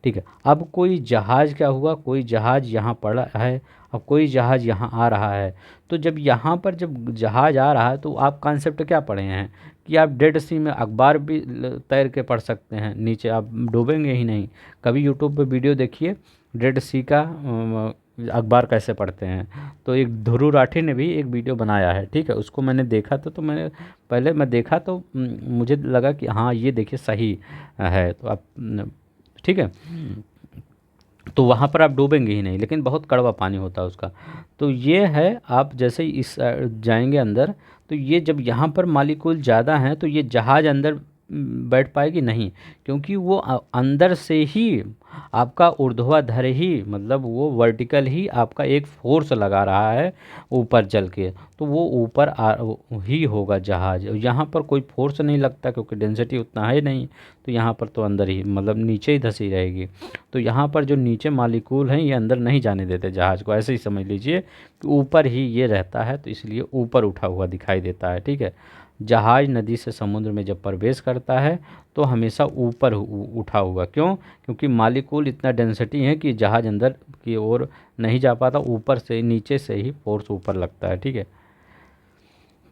ठीक है, अब कोई जहाज़ क्या हुआ, कोई जहाज़ यहाँ पड़ा है, अब कोई जहाज़ यहाँ आ रहा है, तो जब यहाँ पर जब जहाज़ आ रहा है तो आप कॉन्सेप्ट क्या पढ़े हैं कि आप डेड सी में अखबार भी तैर के पढ़ सकते हैं, नीचे आप डूबेंगे ही नहीं। कभी यूट्यूब पे वीडियो देखिए डेड सी का अखबार कैसे पढ़ते हैं, तो एक ध्रुव राठी ने भी एक वीडियो बनाया है। ठीक है, उसको मैंने देखा तो मैंने पहले मैं देखा तो मुझे लगा कि हाँ ये देखिए सही है, तो आप ठीक है, तो वहाँ पर आप डूबेंगे ही नहीं, लेकिन बहुत कड़वा पानी होता है उसका। तो ये है, आप जैसे ही इस जाएंगे अंदर, तो ये जब यहाँ पर मालिक्यूल ज़्यादा हैं तो ये जहाज़ अंदर बैठ पाएगी नहीं, क्योंकि वो अंदर से ही आपका ऊर्ध्वाधर ही, मतलब वो वर्टिकल ही आपका एक फोर्स लगा रहा है ऊपर चल के, तो वो ऊपर ही होगा जहाज। यहाँ पर कोई फोर्स नहीं लगता क्योंकि डेंसिटी उतना है नहीं, तो यहाँ पर तो अंदर ही, मतलब नीचे ही धंसी रहेगी। तो यहाँ पर जो नीचे मालिक्यूल हैं ये अंदर नहीं जाने देते जहाज़ को, ऐसे ही समझ लीजिए कि ऊपर ही ये रहता है, तो इसलिए ऊपर उठा हुआ दिखाई देता है। ठीक है, जहाज नदी से समुद्र में जब प्रवेश करता है तो हमेशा ऊपर उठा हुआ, क्यों? क्योंकि मालिक्यूल इतना डेंसिटी है कि जहाज अंदर की ओर नहीं जा पाता, ऊपर से नीचे से ही फोर्स ऊपर लगता है। ठीक है,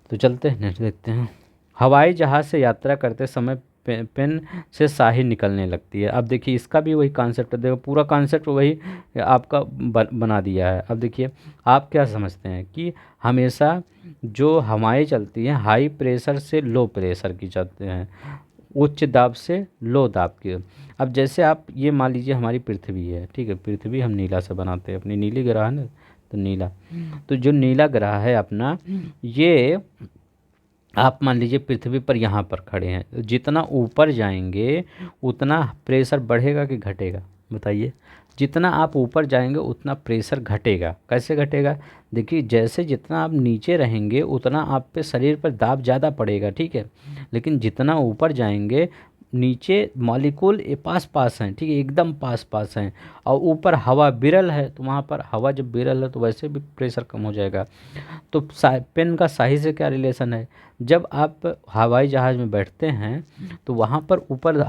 तो चलते हैं नेक्स्ट देखते हैं। हवाई जहाज़ से यात्रा करते समय पेन से स्याही निकलने लगती है। अब देखिए इसका भी वही कॉन्सेप्ट है, देखो पूरा कॉन्सेप्ट वही आपका बना दिया है। अब देखिए आप क्या समझते हैं कि हमेशा जो हवाएं चलती हैं हाई प्रेशर से लो प्रेशर की चलते हैं, उच्च दाब से लो दाब की। अब जैसे आप ये मान लीजिए हमारी पृथ्वी है, ठीक है, पृथ्वी हम नीला से बनाते हैं, अपनी नीली ग्रह है ना, तो नीला, तो जो नीला ग्रह है अपना, ये आप मान लीजिए पृथ्वी पर यहाँ पर खड़े हैं, तो जितना ऊपर जाएंगे उतना प्रेशर बढ़ेगा कि घटेगा, बताइए? जितना आप ऊपर जाएंगे उतना प्रेशर घटेगा। कैसे घटेगा? देखिए जैसे जितना आप नीचे रहेंगे उतना आप पे शरीर पर दाब ज़्यादा पड़ेगा, ठीक है, लेकिन जितना ऊपर जाएंगे नीचे मॉलिक्यूल पास पास हैं, ठीक है, एकदम पास पास हैं, और ऊपर हवा विरल है, तो वहाँ पर हवा जब विरल है तो वैसे भी प्रेशर कम हो जाएगा। तो पेन का स्याही से क्या रिलेशन है? जब आप हवाई जहाज़ में बैठते हैं तो वहाँ पर ऊपर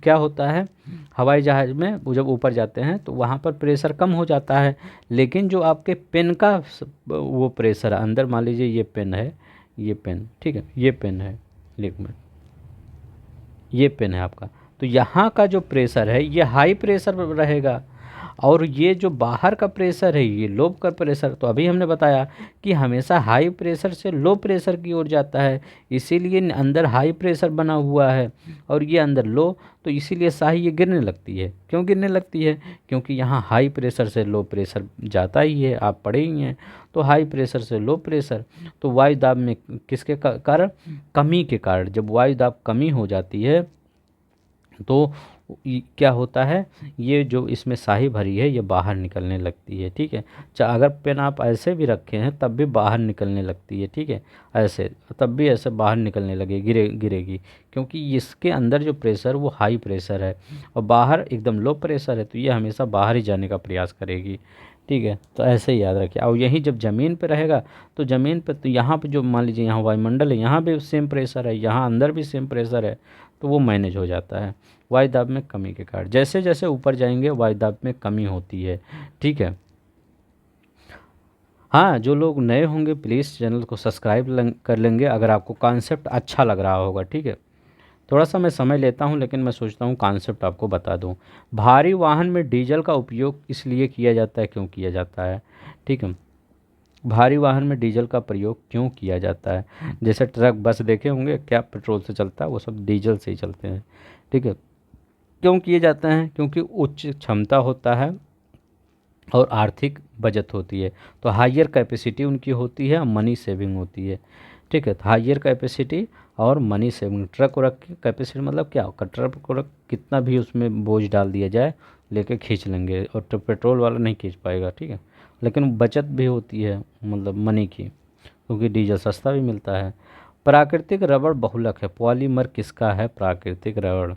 क्या होता है, हवाई जहाज़ में वो जब ऊपर जाते हैं तो वहाँ पर प्रेशर कम हो जाता है, लेकिन जो आपके पेन का वो प्रेशर अंदर, मान लीजिए ये पेन है, ये पेन, ठीक है, ये पेन है, एक मिनट, ये पेन है आपका, तो यहाँ का जो प्रेशर है ये हाई प्रेशर रहेगा, और ये जो बाहर का प्रेशर है ये लो का प्रेशर। तो अभी हमने बताया कि हमेशा हाई प्रेशर से लो प्रेशर की ओर जाता है, इसीलिए अंदर हाई प्रेशर बना हुआ है और ये अंदर लो, तो इसीलिए स्याही ये गिरने लगती है। क्यों गिरने लगती है? क्योंकि यहाँ हाई प्रेशर से लो प्रेशर जाता ही है, आप पढ़े ही हैं। तो हाई प्रेशर से लो प्रेशर, तो वायु दाब में किसके कारण? कमी के कारण। जब वायु दाब कमी हो जाती है तो क्या होता है, ये जो इसमें स्याही भरी है ये बाहर निकलने लगती है, ठीक है। अगर पेन आप ऐसे भी रखे हैं तब भी बाहर निकलने लगती है, ठीक है, ऐसे, तब भी ऐसे बाहर निकलने लगे, गिरेगी, क्योंकि इसके अंदर जो प्रेशर वो हाई प्रेशर है और बाहर एकदम लो प्रेशर है, तो ये हमेशा बाहर ही जाने का प्रयास करेगी, ठीक है। तो ऐसे ही याद रखिए। और यहीं जब ज़मीन पे रहेगा तो ज़मीन पे, तो यहाँ पे जो मान लीजिए यहाँ वायुमंडल है, यहाँ भी सेम प्रेशर है, यहाँ अंदर भी सेम प्रेशर है, तो वो मैनेज हो जाता है वायु दाब में कमी के कारण। जैसे जैसे ऊपर जाएंगे वायु दाब में कमी होती है, ठीक है। हाँ, जो लोग नए होंगे प्लीज़ चैनल को सब्सक्राइब कर लेंगे अगर आपको कॉन्सेप्ट अच्छा लग रहा होगा, ठीक है। थोड़ा सा मैं समय लेता हूँ लेकिन मैं सोचता हूँ कॉन्सेप्ट आपको बता दूँ। भारी वाहन में डीजल का उपयोग इसलिए किया जाता है, क्यों किया जाता है, ठीक है। भारी वाहन में डीजल का प्रयोग क्यों किया जाता है? जैसे ट्रक बस देखे होंगे, क्या पेट्रोल से चलता है? वो सब डीजल से ही चलते हैं, ठीक है। क्यों किए जाते हैं? क्योंकि उच्च क्षमता होता है और आर्थिक बचत होती है, तो हाइयर कैपेसिटी उनकी होती है, मनी सेविंग होती है, ठीक है। तो हाइयर कैपेसिटी और मनी सेविंग। ट्रक रख के कैपेसिटी मतलब क्या होगा, ट्रक को रख कितना भी उसमें बोझ डाल दिया जाए लेके खींच लेंगे, और तो पेट्रोल वाला नहीं खींच पाएगा, ठीक है। लेकिन बचत भी होती है मतलब मनी की, क्योंकि डीजल सस्ता भी मिलता है। प्राकृतिक रबड़ बहुलक है, पॉलीमर किसका है? प्राकृतिक रबड़।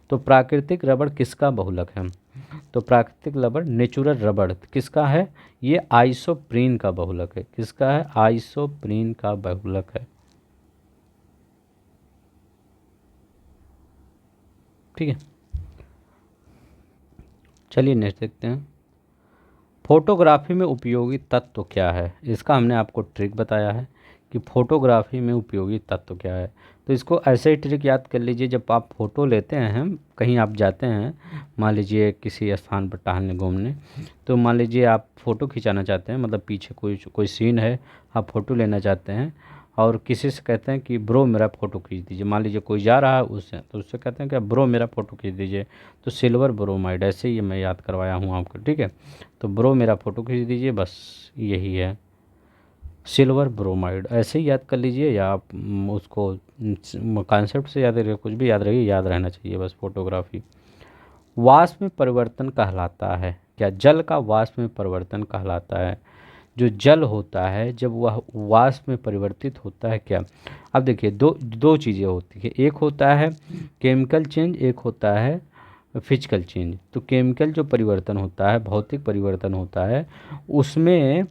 तो प्राकृतिक रबड़ किसका बहुलक है? तो प्राकृतिक रबड़, नेचुरल रबड़ किसका है? ये आइसोप्रीन का बहुलक है। किसका है? आइसोप्रीन का बहुलक है, ठीक है। चलिए नेक्स्ट देखते हैं। फोटोग्राफी में उपयोगी तत्व क्या है? इसका हमने आपको ट्रिक बताया है कि फोटोग्राफी में उपयोगी तत्व क्या है। तो इसको ऐसे ही ट्रिक याद कर लीजिए, जब आप फ़ोटो लेते हैं, कहीं आप जाते हैं, मान लीजिए किसी स्थान पर टहलने घूमने, तो मान लीजिए आप फ़ोटो खिंचाना चाहते हैं, मतलब पीछे कोई सीन है, आप फ़ोटो लेना चाहते हैं, और किसी से कहते हैं कि ब्रो मेरा फ़ोटो खींच दीजिए, मान लीजिए कोई जा रहा है उससे, तो उससे कहते हैं कि ब्रो मेरा फ़ोटो खींच दीजिए, तो सिल्वर ब्रोमाइड, ऐसे ही मैं याद करवाया हूँ आपको, ठीक है। तो ब्रो मेरा फ़ोटो खींच दीजिए, बस यही है सिल्वर ब्रोमाइड, ऐसे ही याद कर लीजिए, या आप उसको कॉन्सेप्ट से याद रखिए, कुछ भी याद रखिए, याद रहना चाहिए बस फोटोग्राफी। वाष्प में परिवर्तन कहलाता है क्या? जल का वाष्प में परिवर्तन कहलाता है। जो जल होता है जब वह वाष्प में परिवर्तित होता है क्या? अब देखिए दो दो चीज़ें होती है, एक होता है केमिकल चेंज, एक होता है फिजिकल चेंज। तो केमिकल जो परिवर्तन होता है, भौतिक परिवर्तन होता है, उसमें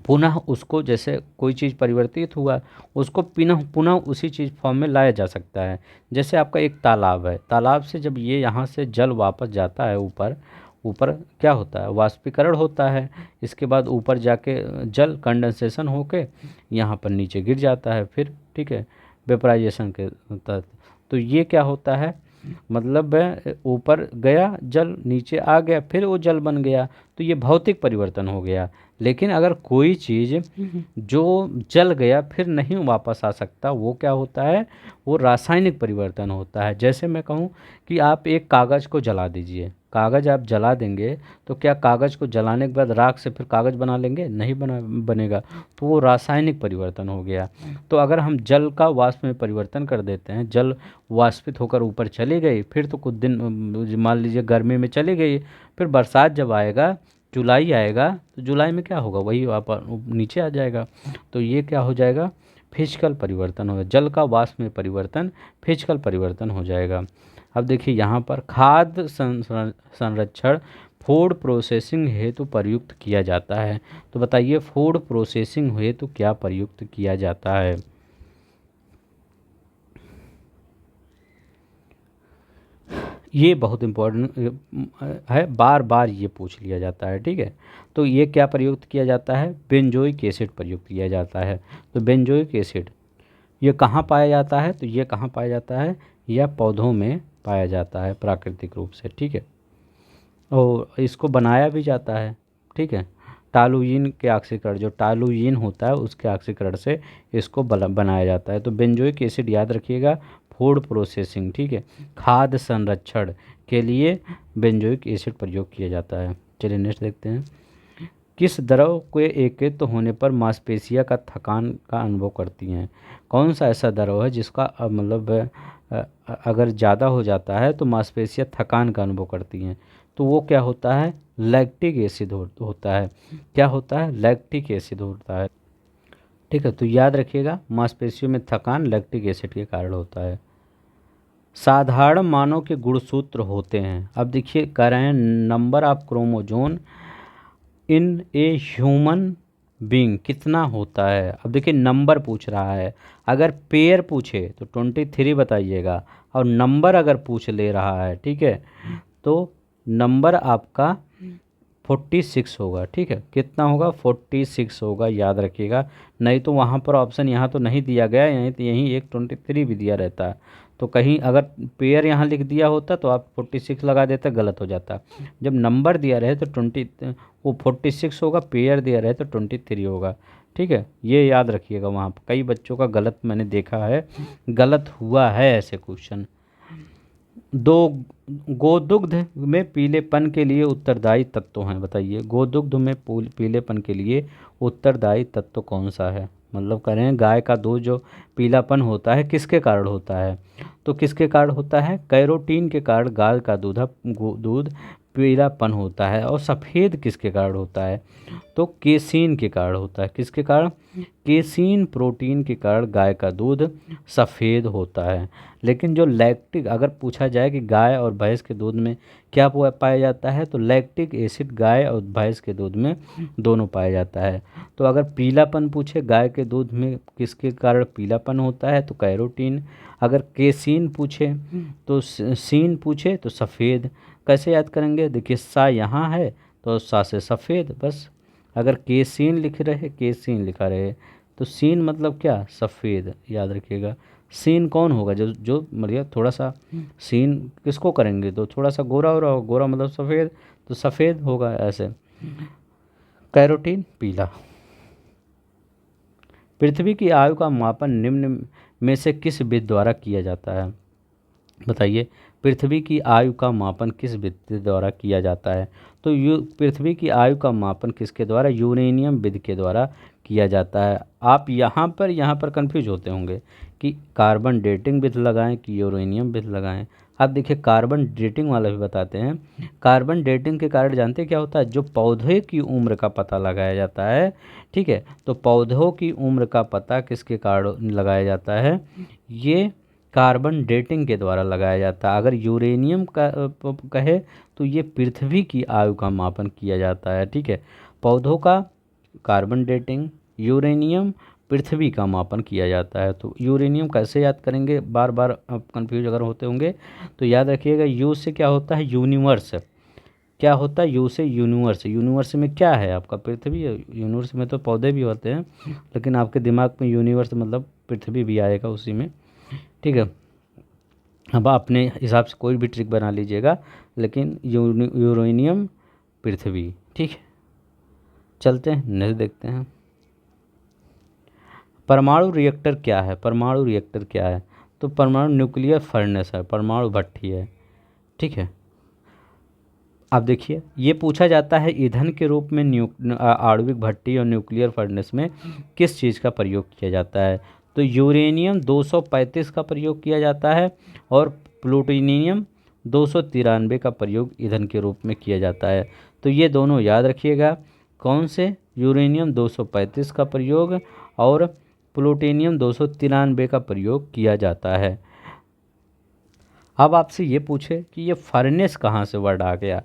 पुनः उसको, जैसे कोई चीज़ परिवर्तित हुआ, उसको पुनः पुनः उसी चीज़ फॉर्म में लाया जा सकता है। जैसे आपका एक तालाब है, तालाब से जब ये यहाँ से जल वापस जाता है ऊपर, ऊपर क्या होता है? वाष्पीकरण होता है। इसके बाद ऊपर जाके जल कंडेंसेशन होके यहाँ पर नीचे गिर जाता है फिर, ठीक है, वेपराइजेशन के तहत। तो ये क्या होता है, मतलब ऊपर गया जल, नीचे आ गया, फिर वो जल बन गया, तो ये भौतिक परिवर्तन हो गया। लेकिन अगर कोई चीज़ जो जल गया फिर नहीं वापस आ सकता, वो क्या होता है? वो रासायनिक परिवर्तन होता है। जैसे मैं कहूँ कि आप एक कागज़ को जला दीजिए, कागज़ आप जला देंगे तो क्या कागज़ को जलाने के बाद राख से फिर कागज़ बना लेंगे? नहीं बनेगा, तो वो रासायनिक परिवर्तन हो गया। तो अगर हम जल का वाष्प में परिवर्तन कर देते हैं, जल वाष्पित होकर ऊपर चली गई, फिर तो कुछ दिन मान लीजिए गर्मी में चली गई, फिर बरसात जब आएगा, जुलाई आएगा, तो जुलाई में क्या होगा? वही वापस नीचे आ जाएगा। तो ये क्या हो जाएगा? फिजिकल परिवर्तन होगा, जल का वाष्प में परिवर्तन फिजिकल परिवर्तन हो जाएगा। अब देखिए यहाँ पर खाद्य संरक्षण फूड प्रोसेसिंग हेतु प्रयुक्त किया जाता है। तो बताइए फूड प्रोसेसिंग हेतु क्या प्रयुक्त किया जाता है? ये बहुत इम्पोर्टेंट है, बार बार ये पूछ लिया जाता है, ठीक है। तो ये क्या प्रयुक्त किया जाता है? बेंजोइक एसिड प्रयुक्त किया जाता है। तो बेंजोइक एसिड ये कहाँ पाया जाता है? तो ये कहाँ पाया जाता है? यह पौधों में पाया जाता है प्राकृतिक रूप से, ठीक है। और इसको बनाया भी जाता है, ठीक है। टालुइन के ऑक्सीकरण, जो टालुइन होता है उसके ऑक्सीकरण से इसको बनाया जाता है। तो बेंजोइक एसिड याद रखिएगा, फूड प्रोसेसिंग, ठीक है, खाद्य संरक्षण के लिए बेंजोइक एसिड प्रयोग किया जाता है। चलिए नेक्स्ट देखते हैं। किस द्रव के एकत्व होने पर मांसपेशियां का थकान का अनुभव करती हैं? कौन सा ऐसा द्रव है जिसका मतलब अगर ज़्यादा हो जाता है तो मांसपेशियां थकान का अनुभव करती हैं? तो वो क्या होता है? लैक्टिक एसिड होता है। क्या होता है? लैक्टिक एसिड होता है, ठीक है। तो याद रखिएगा, मांसपेशियों में थकान लैक्टिक एसिड के कारण होता है। साधारण मानव के गुणसूत्र होते हैं। अब देखिए कह रहे हैं number of chromosome in a human being कितना होता है? अब देखिए नंबर पूछ रहा है, अगर पेयर पूछे तो 23 बताइएगा, और नंबर अगर पूछ ले रहा है, ठीक है, तो नंबर आपका 46 होगा, ठीक है। कितना होगा? 46 होगा, याद रखिएगा। नहीं तो वहाँ पर ऑप्शन यहाँ तो नहीं दिया गया, यहीं तो यहीं एक 23 भी दिया रहता है। तो कहीं अगर पेयर यहाँ लिख दिया होता तो आप 46 लगा देते, गलत हो जाता। जब नंबर दिया रहे तो वो 46 होगा, पेयर दिया रहे तो 23 होगा, ठीक है। ये याद रखिएगा, वहाँ पर कई बच्चों का गलत मैंने देखा है, गलत हुआ है ऐसे क्वेश्चन। दो गोदुग्ध में पीलेपन के लिए उत्तरदायी तत्व हैं, बताइए गोदुग्ध में पीलेपन के लिए उत्तरदायी तत्व कौन सा है? मतलब करें गाय का दूध जो पीलापन होता है किसके कारण होता है? तो किसके कारण होता है? कैरोटीन के कारण गाय का दूध पीलापन होता है। और सफ़ेद किसके कारण होता है? तो केसीन के कारण होता है। किसके कारण? केसीन प्रोटीन के कारण गाय का दूध सफ़ेद होता है। लेकिन जो लैक्टिक, अगर पूछा जाए कि गाय और भैंस के दूध में क्या पाया जाता है, तो लैक्टिक एसिड गाय और भैंस के दूध में दोनों पाया जाता है। तो अगर पीलापन पूछे गाय के दूध में किसके कारण पीलापन होता है, तो कैरोटीन। अगर केसीन पूछे तो सीन पूछे तो सफ़ेद। कैसे याद करेंगे? देखिए सा यहाँ है तो सा से सफ़ेद, बस। अगर केसीन लिख रहे, केसीन लिखा रहे, तो सीन मतलब क्या? सफ़ेद, याद रखिएगा। सीन कौन होगा? जो जो मतलब थोड़ा सा सीन किसको करेंगे तो थोड़ा सा गोरा हो रहा हो, गोरा मतलब सफ़ेद, तो सफ़ेद होगा ऐसे। कैरोटीन पीला। पृथ्वी की आयु का मापन निम्न में से किस विधि द्वारा किया जाता है? बताइए, पृथ्वी की आयु का मापन किस विधि द्वारा किया जाता है? तो पृथ्वी की आयु का मापन किसके द्वारा? यूरेनियम विधि के द्वारा किया जाता है। आप यहाँ पर कंफ्यूज होते होंगे कि कार्बन डेटिंग विधि लगाएं कि यूरेनियम विधि लगाएं। आप देखिए, कार्बन डेटिंग वाला भी बताते हैं। कार्बन डेटिंग के कारण जानते क्या होता है? जो पौधे की उम्र का पता लगाया जाता है, ठीक है, तो पौधों की उम्र का पता किसके कारण लगाया जाता है? ये कार्बन डेटिंग के द्वारा लगाया जाता है। अगर यूरेनियम का कहे तो ये पृथ्वी की आयु का मापन किया जाता है, ठीक है। पौधों का कार्बन डेटिंग, यूरेनियम पृथ्वी का मापन किया जाता है। तो यूरेनियम कैसे याद करेंगे? बार बार आप कंफ्यूज अगर होते होंगे तो याद रखिएगा, यू से क्या होता है? यूनिवर्स। क्या होता है? यू से यूनिवर्स। यूनिवर्स में क्या है आपका? पृथ्वी है। यूनिवर्स में तो पौधे भी होते हैं, लेकिन आपके दिमाग में यूनिवर्स मतलब पृथ्वी भी आएगा उसी में, ठीक है। अब अपने हिसाब से कोई भी ट्रिक बना लीजिएगा, लेकिन यूरेनियम पृथ्वी, ठीक है। चलते हैं नेक्स्ट देखते हैं। परमाणु रिएक्टर क्या है? परमाणु रिएक्टर क्या है? तो परमाणु न्यूक्लियर फर्नेस है, परमाणु भट्ठी है, ठीक है। अब देखिए, ये पूछा जाता है ईंधन के रूप में आणविक भट्टी और न्यूक्लियर फर्नेस में किस चीज़ का प्रयोग किया जाता है? तो यूरेनियम 235 का प्रयोग किया जाता है और प्लूटोनियम 293 का प्रयोग ईंधन के रूप में किया जाता है। तो ये दोनों याद रखिएगा, कौन से? यूरेनियम 235 का प्रयोग और प्लूटोनियम 293 का प्रयोग किया जाता है। अब आपसे ये पूछे कि ये फर्नेस कहाँ से वर्ड आ गया?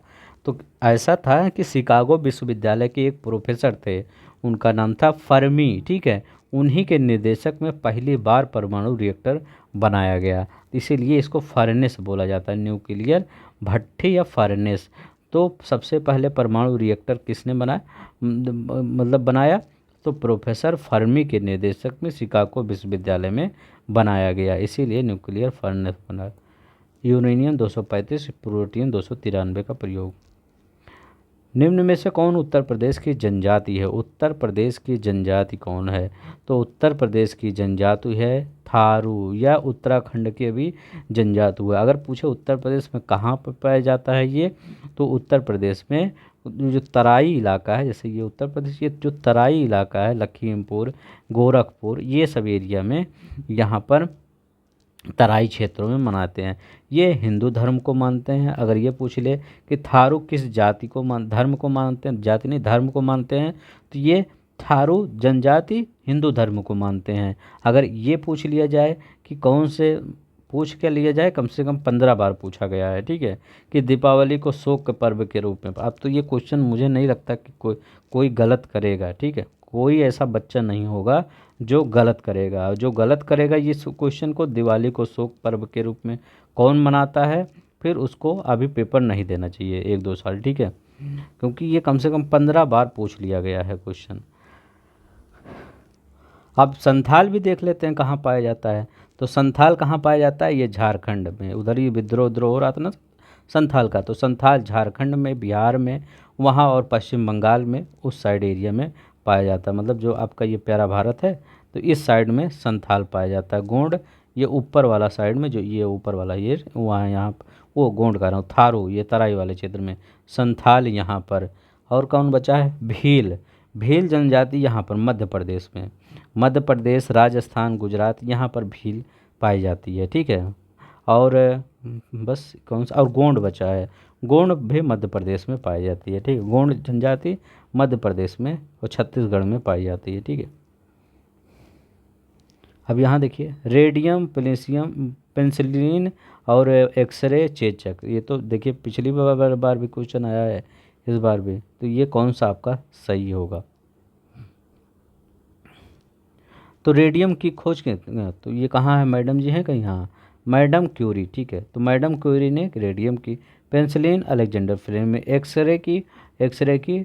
तो ऐसा था कि शिकागो विश्वविद्यालय के एक प्रोफेसर थे, उनका नाम था फर्मी, ठीक है। उन्हीं के निर्देशक में पहली बार परमाणु रिएक्टर बनाया गया, इसीलिए इसको फर्नेस बोला जाता है, न्यूक्लियर भट्ठी या फर्नेस। तो सबसे पहले परमाणु रिएक्टर किसने बनाया, मतलब बनाया? तो प्रोफेसर फर्मी के निर्देशक में शिकागो विश्वविद्यालय में बनाया गया, इसीलिए न्यूक्लियर फर्नेस बना। यूरेनियम 235, प्लूटोनियम 293 का प्रयोग। निम्न में से कौन उत्तर प्रदेश की जनजाति है? उत्तर प्रदेश की जनजाति कौन है? तो उत्तर प्रदेश की जनजाति है थारू, या उत्तराखंड के भी जनजाति हुआ। अगर पूछे उत्तर प्रदेश में कहाँ पर पाया जाता है ये, तो उत्तर प्रदेश में जो तराई इलाका है, जैसे ये उत्तर प्रदेश, ये जो तराई इलाका है, लखीमपुर, गोरखपुर, ये सब एरिया में यहाँ पर तराई क्षेत्रों में मनाते हैं। ये हिंदू धर्म को मानते हैं। अगर ये पूछ ले कि थारू किस जाति को धर्म को मानते हैं, जाति नहीं धर्म को मानते हैं, तो ये थारू जनजाति हिंदू धर्म को मानते हैं। अगर ये पूछ लिया जाए कि कौन से, पूछ के लिया जाए, कम से कम 15 बार पूछा गया है, ठीक है, कि दीपावली को शोक के पर्व के रूप में। अब तो ये क्वेश्चन मुझे नहीं लगता कि कोई गलत करेगा, ठीक है। कोई ऐसा बच्चा नहीं होगा जो गलत करेगा। जो गलत करेगा ये क्वेश्चन को, दिवाली को शोक पर्व के रूप में कौन मनाता है, फिर उसको अभी पेपर नहीं देना चाहिए 1-2 साल, ठीक है, क्योंकि ये कम से कम 15 बार पूछ लिया गया है क्वेश्चन। अब संथाल भी देख लेते हैं कहाँ पाया जाता है। तो संथाल कहाँ पाया जाता है? ये झारखंड में, उधर ही विद्रोह हो रहा था ना संथाल का। तो संथाल झारखंड में, बिहार में, वहाँ और पश्चिम बंगाल में, उस साइड एरिया में पाया जाता है। मतलब जो आपका ये प्यारा भारत है, तो इस साइड में संथाल पाया जाता है। गोंड ये ऊपर वाला साइड में, जो ये ऊपर वाला ये वहाँ, यहाँ वो गोंड का रहा हूँ। थारू ये तराई वाले क्षेत्र में, संथाल यहाँ पर। और कौन बचा है? भील। भील जनजाति यहाँ पर मध्य प्रदेश में, मध्य प्रदेश, राजस्थान, गुजरात, यहाँ पर भील पाई जाती है, ठीक है। और बस कौन सा, और गोंड बचा है। गोंड भी मध्य प्रदेश में पाई जाती है, ठीक है। गोंड जनजाति मध्य प्रदेश में और छत्तीसगढ़ में पाई जाती है, ठीक है। अब यहाँ देखिए, रेडियम, पेनिसियम, पेनिसिलिन और एक्सरे चेचक, ये तो देखिए पिछली बार भी क्वेश्चन आया है, इस बार भी। तो ये कौन सा आपका सही होगा? तो रेडियम की खोज के, तो ये कहाँ है मैडम जी? हैं कहीं? हाँ, मैडम क्यूरी, ठीक है। तो मैडम क्यूरी ने रेडियम की। Penicillin Alexander Fleming. एक्सरे की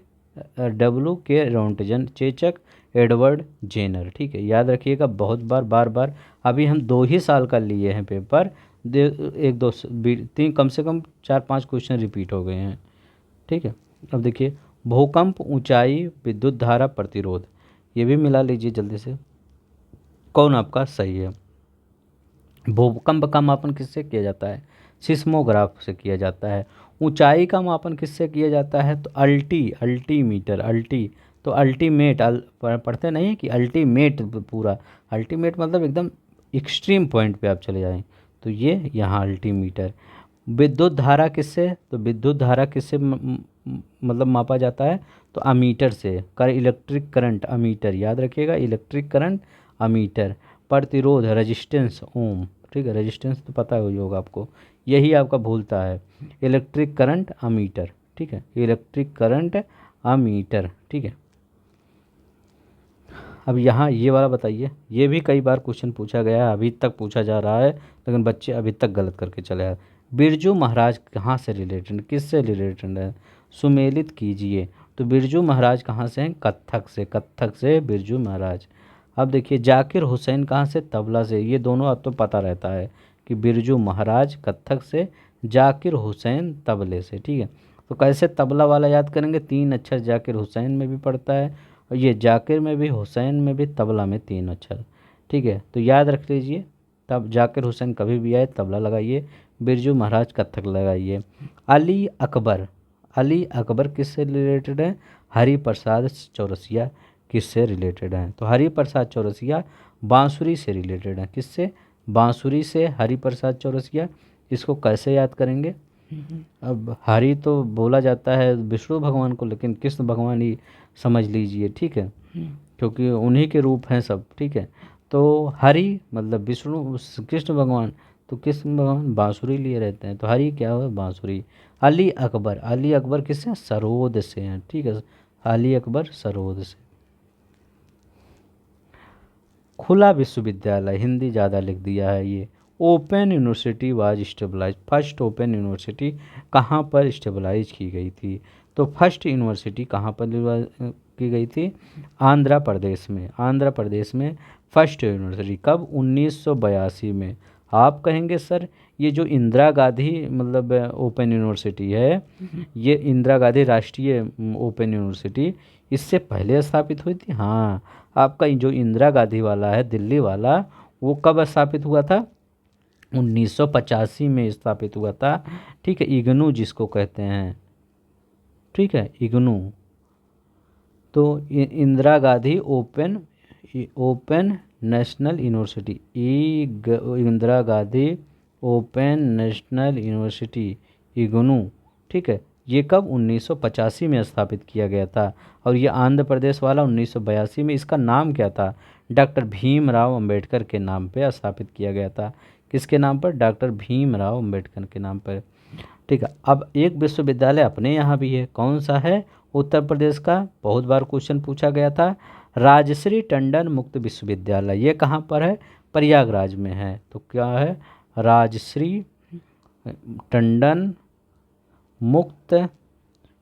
डब्ल्यू के रोंटगन। चेचक एडवर्ड जेनर, ठीक है। याद रखिएगा, बहुत बार बार अभी हम 2 ही साल का लिए हैं पेपर, 1-2-3, कम से कम 4-5 क्वेश्चन रिपीट हो गए हैं, ठीक है। अब देखिए, भूकंप, ऊंचाई, विद्युत धारा, प्रतिरोध, ये भी मिला लीजिए जल्दी से। कौन आपका सही है। भूकंप का मापन किससे किया जाता है? सिस्मोग्राफ से किया जाता है। ऊंचाई का मापन किससे किया जाता है? तो अल्टीमीटर, तो अल्टीमेट पढ़ते नहीं है कि अल्टीमेट, पूरा अल्टीमेट मतलब एकदम एक्सट्रीम पॉइंट पे आप चले जाएं, तो ये यहाँ अल्टीमीटर। विद्युत धारा किससे? तो विद्युत धारा किससे मतलब मापा जाता है? तो अमीटर से। इलेक्ट्रिक करंट, अमीटर, याद रखिएगा, इलेक्ट्रिक करंट अमीटर। प्रतिरोध, रेजिस्टेंस, ओम, ठीक है, रेजिस्टेंस तो पता ही होगा आपको, यही आपका भूलता है। इलेक्ट्रिक करंट अमीटर, ठीक है, इलेक्ट्रिक करंट अमीटर, ठीक है। अब यहाँ ये वाला बताइए, ये भी कई बार क्वेश्चन पूछा गया है, अभी तक पूछा जा रहा है, लेकिन बच्चे अभी तक गलत करके चले आए। बिरजू महाराज कहाँ से रिलेटेड, किससे रिलेटेड है? सुमेलित कीजिए। तो बिरजू महाराज कहाँ से हैं? कत्थक से, कत्थक से बिरजू महाराज। अब देखिए जाकिर हुसैन कहाँ से? तबला से। ये दोनों अब तो पता रहता है कि बिरजू महाराज कत्थक से, जाकिर हुसैन तबले से, ठीक है। तो कैसे तबला वाला याद करेंगे? 3 अक्षर जाकिर हुसैन में भी पड़ता है, और ये जाकिर में भी, हुसैन में भी, तबला में 3 अक्षर, ठीक है। तो याद रख लीजिए, तब जाकिर हुसैन कभी भी आए तबला लगाइए, बिरजू महाराज कत्थक लगाइए। अली अकबर, अली अकबर किससे रिलेटेड है? हरि प्रसाद चौरसिया किससे रिलेटेड हैं? तो हरि प्रसाद चौरसिया बांसुरी से रिलेटेड हैं। किससे? बांसुरी से हरि प्रसाद चौरसिया। इसको कैसे याद करेंगे? अब हरि तो बोला जाता है विष्णु भगवान को, लेकिन कृष्ण भगवान ही समझ लीजिए, ठीक है, क्योंकि उन्हीं के रूप हैं सब, ठीक है। तो हरि मतलब विष्णु, कृष्ण भगवान, तो कृष्ण भगवान बांसुरी लिए रहते हैं, तो हरि क्या हुआ? बांसुरी। अली अकबर, अली अकबर किससे? सरोद से हैं, ठीक है, अली अकबर सरोद से। खुला विश्वविद्यालय, हिंदी ज़्यादा लिख दिया है ये। Open university was stabilise, first open university कहाँ पर स्टेबलाइज की गई थी? तो फर्स्ट यूनिवर्सिटी कहाँ पर की गई थी? आंध्र प्रदेश में, आंध्र प्रदेश में फर्स्ट यूनिवर्सिटी। कब? 1982 में। आप कहेंगे सर ये जो इंदिरा गांधी मतलब ओपन यूनिवर्सिटी है, ये इंदिरा गांधी राष्ट्रीय ओपन यूनिवर्सिटी इससे पहले स्थापित हुई थी? हाँ, आपका जो इंदिरा गांधी वाला है दिल्ली वाला, वो कब स्थापित हुआ था? 1985 में स्थापित हुआ था, ठीक है, इग्नू जिसको कहते हैं, ठीक है, इग्नू। तो Indira Gandhi open open national university, Indira Gandhi open national university IGNOU, ठीक है, ये कब? 1985 में स्थापित किया गया था। और ये आंध्र प्रदेश वाला 1982 में। इसका नाम क्या था? डॉक्टर भीमराव अंबेडकर के नाम पे स्थापित किया गया था। किसके नाम पर? डॉक्टर भीमराव अंबेडकर के नाम पर, ठीक है। अब एक विश्वविद्यालय अपने यहाँ भी है, कौन सा है? उत्तर प्रदेश का, बहुत बार क्वेश्चन पूछा गया था, राजश्री टंडन मुक्त विश्वविद्यालय। ये कहाँ पर है? प्रयागराज में है। तो क्या है? राजश्री टंडन मुक्त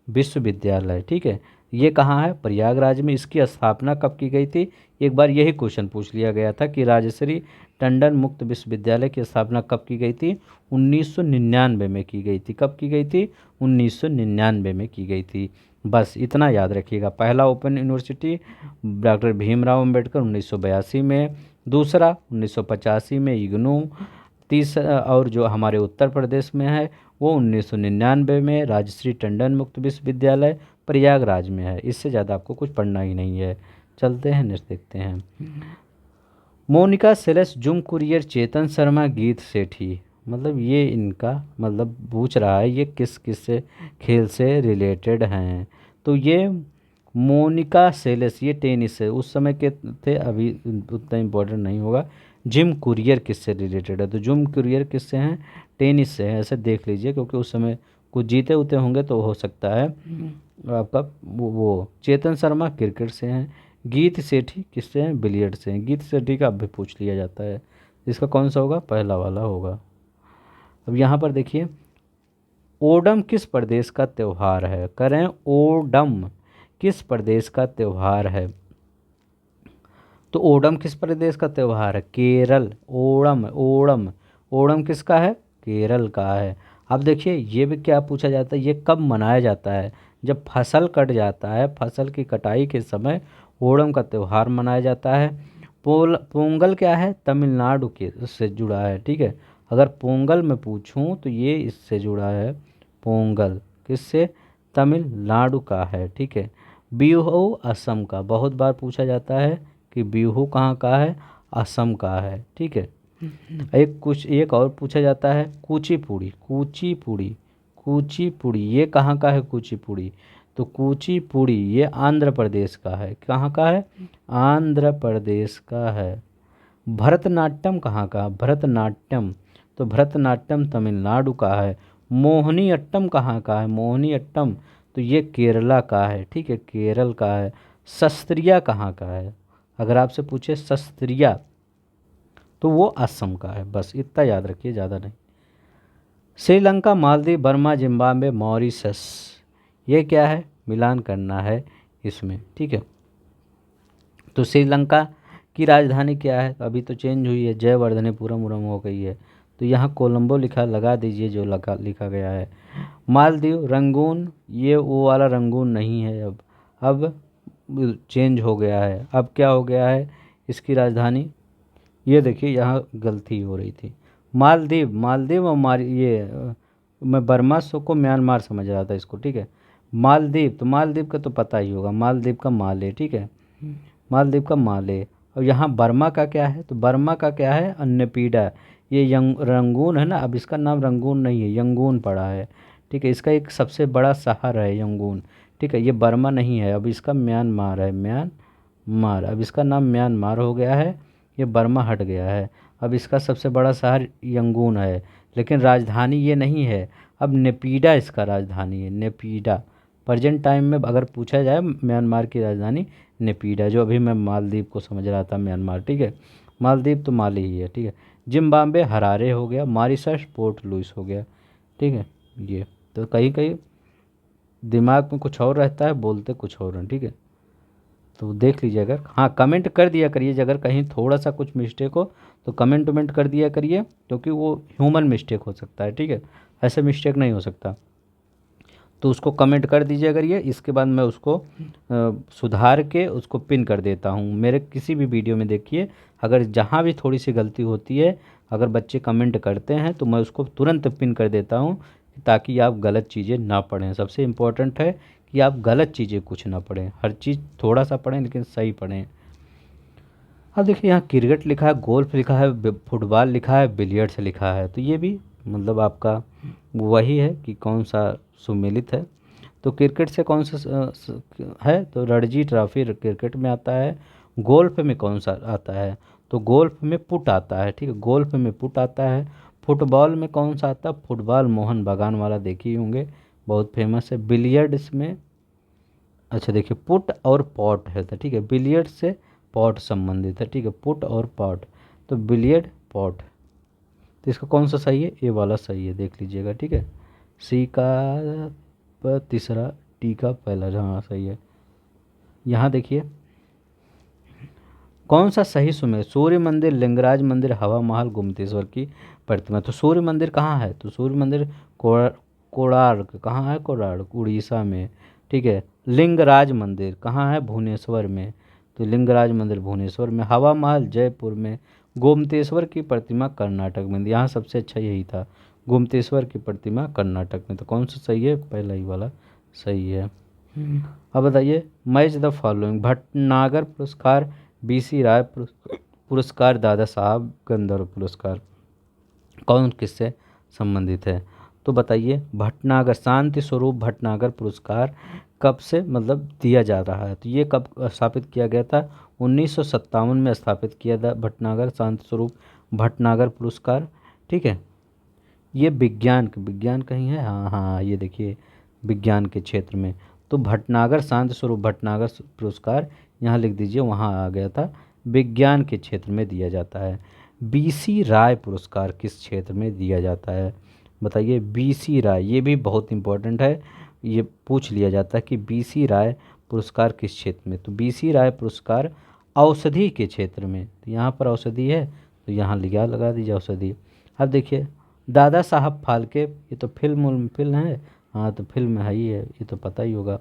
विश्वविद्यालय, ठीक है, ये कहाँ है? प्रयागराज में। इसकी स्थापना कब की गई थी? एक बार यही क्वेश्चन पूछ लिया गया था कि राजश्री टंडन मुक्त विश्वविद्यालय की स्थापना कब की गई थी? 1999 में की गई थी। कब की गई थी? 1999 में की गई थी। बस इतना याद रखिएगा। पहला open university doctor Bhimrao Ambedkar 1982 में, दूसरा 1985 में इग्नू, तीसरा और जो हमारे उत्तर प्रदेश में है वो 1999 में राजश्री टंडन मुक्त विश्वविद्यालय प्रयागराज में है। इससे ज़्यादा आपको कुछ पढ़ना ही नहीं है। चलते हैं नेक्स्ट देखते हैं। मोनिका सेलेस, जुम कुरियर, चेतन शर्मा, गीत सेठी, मतलब ये इनका मतलब पूछ रहा है ये किस किस से खेल से रिलेटेड हैं। तो ये मोनिका सेलेस ये टेनिस से उस समय के थे, अभी उतना इम्पोर्टेंट नहीं होगा। जिम कुरियर किससे रिलेटेड है? तो जिम कुरियर किससे हैं? टेनिस से है, ऐसे देख लीजिए, क्योंकि उस समय कुछ जीते उते होंगे तो हो सकता है आपका वो चेतन शर्मा क्रिकेट से हैं। गीत सेठी किससे हैं? बिलियर्ड से हैं। गीत सेठी का अब भी पूछ लिया जाता है, इसका कौन सा होगा? पहला वाला होगा। अब यहाँ पर देखिए, ओणम किस प्रदेश का त्यौहार है? करें, ओणम किस प्रदेश का त्यौहार है? तो ओणम किस प्रदेश का त्यौहार है? केरल। ओणम, ओणम, ओणम किसका है? केरल का है। अब देखिए ये भी क्या पूछा जाता है, ये कब मनाया जाता है? जब फसल कट जाता है, फसल की कटाई के समय ओणम का त्यौहार मनाया जाता है। पोंगल क्या है, तमिलनाडु के से जुड़ा है, ठीक है। अगर पोंगल में पूछूं तो ये इससे जुड़ा है, पोंगल किससे, तमिलनाडु का है, ठीक है। बिहू असम का, बहुत बार पूछा जाता है कि बिहू कहाँ का है, असम का है, ठीक है। एक और पूछा जाता है, कुचिपुड़ी, कुचिपुड़ी, कुचिपुड़ी ये कहाँ का है, कुचिपुड़ी, तो कुचिपुड़ी ये आंध्र प्रदेश का है, कहाँ का है, आंध्र प्रदेश का है। भरतनाट्यम कहाँ का, भरतनाट्यम, तो भरतनाट्यम तमिलनाडु का है। मोहिनीअट्टम कहाँ का है, मोहिनीअट्टम, तो ये केरला का है, ठीक है, केरल का है। सस्त्रिया कहाँ का है, अगर आपसे पूछे सस्त्रिया तो वो असम का है, बस इतना याद रखिए, ज़्यादा नहीं। Sri Lanka, Maldives, Burma, Zimbabwe, Mauritius, ये क्या है, मिलान करना है इसमें, ठीक है। तो श्रीलंका की राजधानी क्या है, अभी तो चेंज हुई है, जयवर्धनेपुरम उरम हो गई है, तो यहाँ कोलंबो लिखा लगा दीजिए जो लिखा गया है। मालदीव, रंगून, ये वो वाला रंगून नहीं है, अब चेंज हो गया है, अब क्या हो गया है इसकी राजधानी, ये देखिए यहाँ गलती हो रही थी। मालदीव, मालदीव और मैं बर्मा सो को म्यांमार समझ रहा था इसको, ठीक है। मालदीव, तो मालदीव का तो पता ही होगा, मालदीव का माले, ठीक है, मालदीव का माले। और यहाँ बर्मा का क्या है, तो बर्मा का क्या है, अन्नपीडा, ये रंगून है ना, अब इसका नाम रंगून नहीं है, यंगून पड़ा है, ठीक है। इसका एक सबसे बड़ा शहर है यंगून, ठीक है, ये बर्मा नहीं है, अब इसका म्यांमार है, म्यांमार, अब इसका नाम म्यांमार हो गया है, ये बर्मा हट गया है। अब इसका सबसे बड़ा शहर यंगून है, लेकिन राजधानी ये नहीं है, अब नेपीडा इसका राजधानी है, नेपीडा। प्रेजेंट टाइम में अगर पूछा जाए म्यांमार की राजधानी नेपीडा, जो अभी मैं मालदीव को समझ रहा था म्यांमार, ठीक है, मालदीव तो माली ही है, ठीक है। जिम्बाब्वे हरारे हो गया, मॉरिशस पोर्ट लुइस हो गया, ठीक है। ये तो कहीं कहीं दिमाग में कुछ और रहता है, बोलते कुछ और हैं, ठीक है। तो देख लीजिए, अगर हाँ कमेंट कर दिया करिए, अगर कहीं थोड़ा सा कुछ मिस्टेक हो तो कमेंट वमेंट कर दिया करिए, क्योंकि वो ह्यूमन मिस्टेक हो सकता है, ठीक है, ऐसे मिस्टेक नहीं हो सकता, तो उसको कमेंट कर दीजिए करिए। इसके बाद मैं उसको सुधार के उसको पिन कर देता हूँ, मेरे किसी भी वीडियो में देखिए, अगर जहाँ भी थोड़ी सी गलती होती है, अगर बच्चे कमेंट करते हैं तो मैं उसको तुरंत पिन कर देता हूँ, ताकि आप गलत चीज़ें ना पढ़ें। सबसे इम्पोर्टेंट है कि आप गलत चीज़ें कुछ ना पढ़ें, हर चीज़ थोड़ा सा पढ़ें लेकिन सही पढ़ें। अब देखिए यहाँ क्रिकेट लिखा है, गोल्फ लिखा है, फुटबॉल लिखा है, बिलियर्ड्स लिखा है, तो ये भी मतलब आपका वही है कि कौन सा सुमेलित है। तो क्रिकेट से कौन सा है, तो रणजी ट्रॉफी क्रिकेट में आता है। गोल्फ में कौन सा आता है, तो गोल्फ में पुट आता है, ठीक है, गोल्फ में पुट आता है। फुटबॉल में कौन सा आता है, फुटबॉल मोहन बागान वाला देखे ही होंगे, बहुत फेमस है। बिलियर्ड्स में, अच्छा देखिए, पुट और पॉट है, तो ठीक है, बिलियर्ड से पॉट संबंधित है, ठीक है, पुट और पॉट, तो बिलियर्ड पॉट, तो इसका कौन सा सही है, ए वाला सही है, देख लीजिएगा, ठीक है। सी का तीसरा, टी का पहला, हाँ सही है। यहाँ देखिए कौन सा सही सुमेर, सूर्य मंदिर, लिंगराज मंदिर, हवा महल, गुमतेश्वर की प्रतिमा। तो सूर्य मंदिर कहाँ है, तो सूर्य मंदिर कोणार्क, कहाँ है, कोणार्क उड़ीसा में, ठीक है। लिंगराज मंदिर कहाँ है, भुवनेश्वर में, तो लिंगराज मंदिर भुवनेश्वर में। हवा महल जयपुर में। गोमतेश्वर की प्रतिमा कर्नाटक में, यहाँ सबसे अच्छा यही था, गोमतेश्वर की प्रतिमा कर्नाटक में, तो कौन सा सही है, पहला ही वाला सही है। अब बताइए, मैच द फॉलोइंग, भटनागर पुरस्कार, बीसी राय पुरस्कार, दादा साहब गंधर्व पुरस्कार, कौन किससे संबंधित है, तो बताइए। भटनागर, शांति स्वरूप भटनागर पुरस्कार कब से मतलब दिया जा रहा है, तो ये कब स्थापित किया गया था, 1957 में स्थापित किया था भटनागर शांति स्वरूप भटनागर पुरस्कार, ठीक है। ये विज्ञान कहीं है, हाँ हाँ, ये देखिए विज्ञान के क्षेत्र में, तो भटनागर शांति स्वरूप भटनागर पुरस्कार यहाँ लिख दीजिए, वहाँ आ गया था, विज्ञान के क्षेत्र में दिया जाता है। बीसी राय पुरस्कार किस क्षेत्र में दिया जाता है, बताइए। बीसी राय, ये भी बहुत इंपॉर्टेंट है, ये पूछ लिया जाता है कि बीसी राय पुरस्कार किस क्षेत्र में, तो बीसी राय पुरस्कार औषधि के क्षेत्र में, तो यहाँ पर औषधि है, तो यहाँ लिखा लगा दीजिए औषधि। अब देखिए, दादा साहब फाल्के, ये तो फिल्म है, हाँ तो फिल्म है ही है, ये तो पता ही होगा।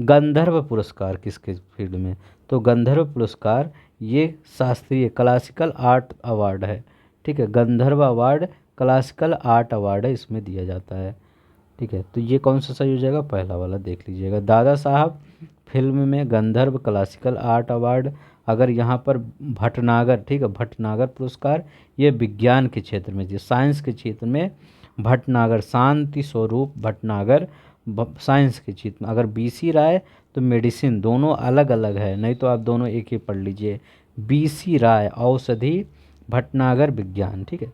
गंधर्व पुरस्कार किसके फील्ड में, तो गंधर्व पुरस्कार ये शास्त्रीय क्लासिकल आर्ट अवार्ड है, ठीक है। गंधर्व अवार्ड क्लासिकल आर्ट अवार्ड है, इसमें दिया जाता है, ठीक है। तो ये कौन सा सही हो जाएगा, पहला वाला देख लीजिएगा। दादा साहब फिल्म में गंधर्व क्लासिकल आर्ट अवार्ड, अगर यहाँ पर भटनागर, ठीक है, भटनागर पुरस्कार, ये विज्ञान के क्षेत्र में, जी साइंस के क्षेत्र में भटनागर, शांति स्वरूप भटनागर साइंस के क्षेत्र में। अगर बीसी राय तो मेडिसिन, दोनों अलग अलग है, नहीं तो आप दोनों एक ही पढ़ लीजिए। बीसी राय औषधि, भटनागर विज्ञान, ठीक है।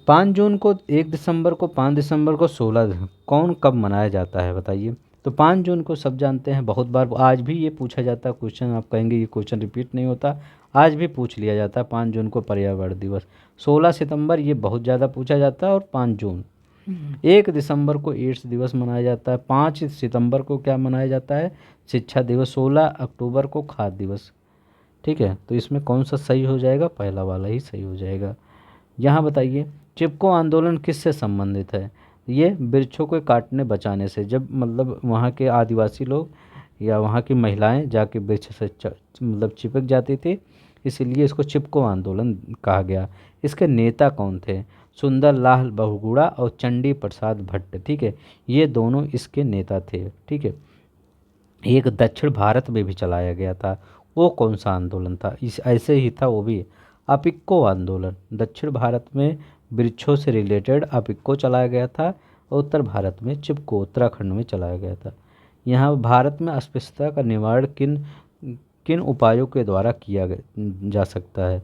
5 जून को, 1 दिसंबर को, 5 दिसंबर को, 16 कौन कब मनाया जाता है बताइए। तो 5 जून को सब जानते हैं, बहुत बार आज भी ये पूछा जाता है क्वेश्चन, आप कहेंगे ये क्वेश्चन रिपीट नहीं होता, आज भी पूछ लिया जाता है। 5 जून को पर्यावरण दिवस। 16 सितंबर ये बहुत ज़्यादा पूछा जाता है, और 5 जून। 1 दिसंबर को एड्स दिवस मनाया जाता है। 5 सितंबर को क्या मनाया जाता है, शिक्षा दिवस। 16 अक्टूबर को खाद्य दिवस, ठीक है। तो इसमें कौन सा सही हो जाएगा, पहला वाला ही सही हो जाएगा। यहाँ बताइए, चिपको आंदोलन किससे संबंधित है। ये वृक्षों को काटने बचाने से, जब मतलब वहाँ के आदिवासी लोग या वहाँ की महिलाएं जाके वृक्ष से मतलब चिपक जाती थी, इसीलिए इसको चिपको आंदोलन कहा गया। इसके नेता कौन थे, सुंदर लाल बहुगुणा और चंडी प्रसाद भट्ट, ठीक है, ये दोनों इसके नेता थे, ठीक है। एक दक्षिण भारत में भी चलाया गया था, वो कौन सा आंदोलन था, इस ऐसे ही था वो भी, अपिक्को आंदोलन। दक्षिण भारत में वृक्षों से रिलेटेड अपिक्को चलाया गया था, और उत्तर भारत में चिपको उत्तराखंड में चलाया गया था। यहाँ भारत में अस्पृश्यता का निवारण किन किन उपायों के द्वारा किया जा सकता है,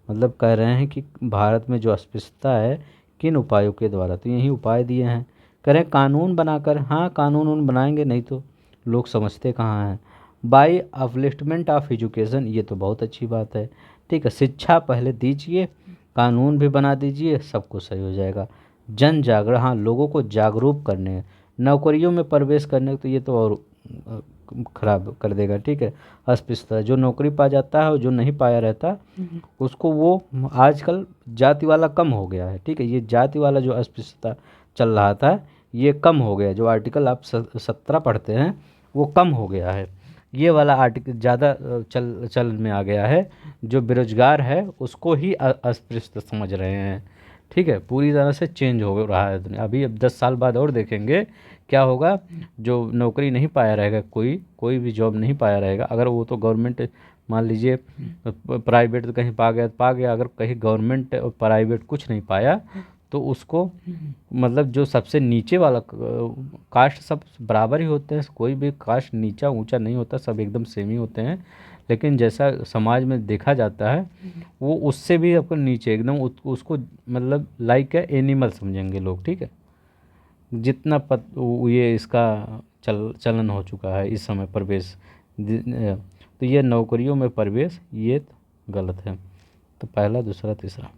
मतलब कह रहे हैं कि भारत में जो अस्पृश्यता है किन उपायों के द्वारा, तो यही उपाय दिए हैं। कह रहे हैं कानून बनाकर, हाँ कानून उन बनाएंगे, नहीं तो लोग समझते कहाँ हैं। बाई अपलिफ्टमेंट ऑफ एजुकेशन, ये तो बहुत अच्छी बात है, ठीक है। शिक्षा पहले दीजिए, कानून भी बना दीजिए, सब कुछ सही हो जाएगा। जन जागरण, हाँ लोगों को जागरूक करने, नौकरियों में प्रवेश करने, तो ये तो और खराब कर देगा, ठीक है। अस्पृश्यता, जो नौकरी पा जाता है और जो नहीं पाया रहता उसको, वो आजकल जाति वाला कम हो गया है, ठीक है। ये जाति वाला जो अस्पृश्यता चल रहा था ये कम हो गया, जो आर्टिकल आप 17 पढ़ते हैं वो कम हो गया है, ये वाला आर्टिकल ज़्यादा चलन में आ गया है। जो बेरोजगार है उसको ही अस्पृश्य समझ रहे हैं, ठीक है। पूरी तरह से चेंज हो रहा है दुनिया। अभी अब 10 साल बाद और देखेंगे क्या होगा। जो नौकरी नहीं पाया रहेगा, कोई भी जॉब नहीं पाया रहेगा, अगर वो तो गवर्नमेंट, मान लीजिए प्राइवेट तो कहीं पा गया, अगर कहीं गवर्नमेंट और प्राइवेट कुछ नहीं पाया तो उसको मतलब जो सबसे नीचे वाला कास्ट, सब बराबर ही होते हैं, कोई भी कास्ट नीचा ऊंचा नहीं होता, सब एकदम सेम ही होते हैं। लेकिन जैसा समाज में देखा जाता है वो उससे भी आपको नीचे एकदम उसको मतलब लाइक है एनिमल समझेंगे लोग, ठीक है। जितना ये इसका चलन हो चुका है इस समय प्रवेश, तो ये नौकरियों में प्रवेश ये गलत है। तो पहला, दूसरा, तीसरा।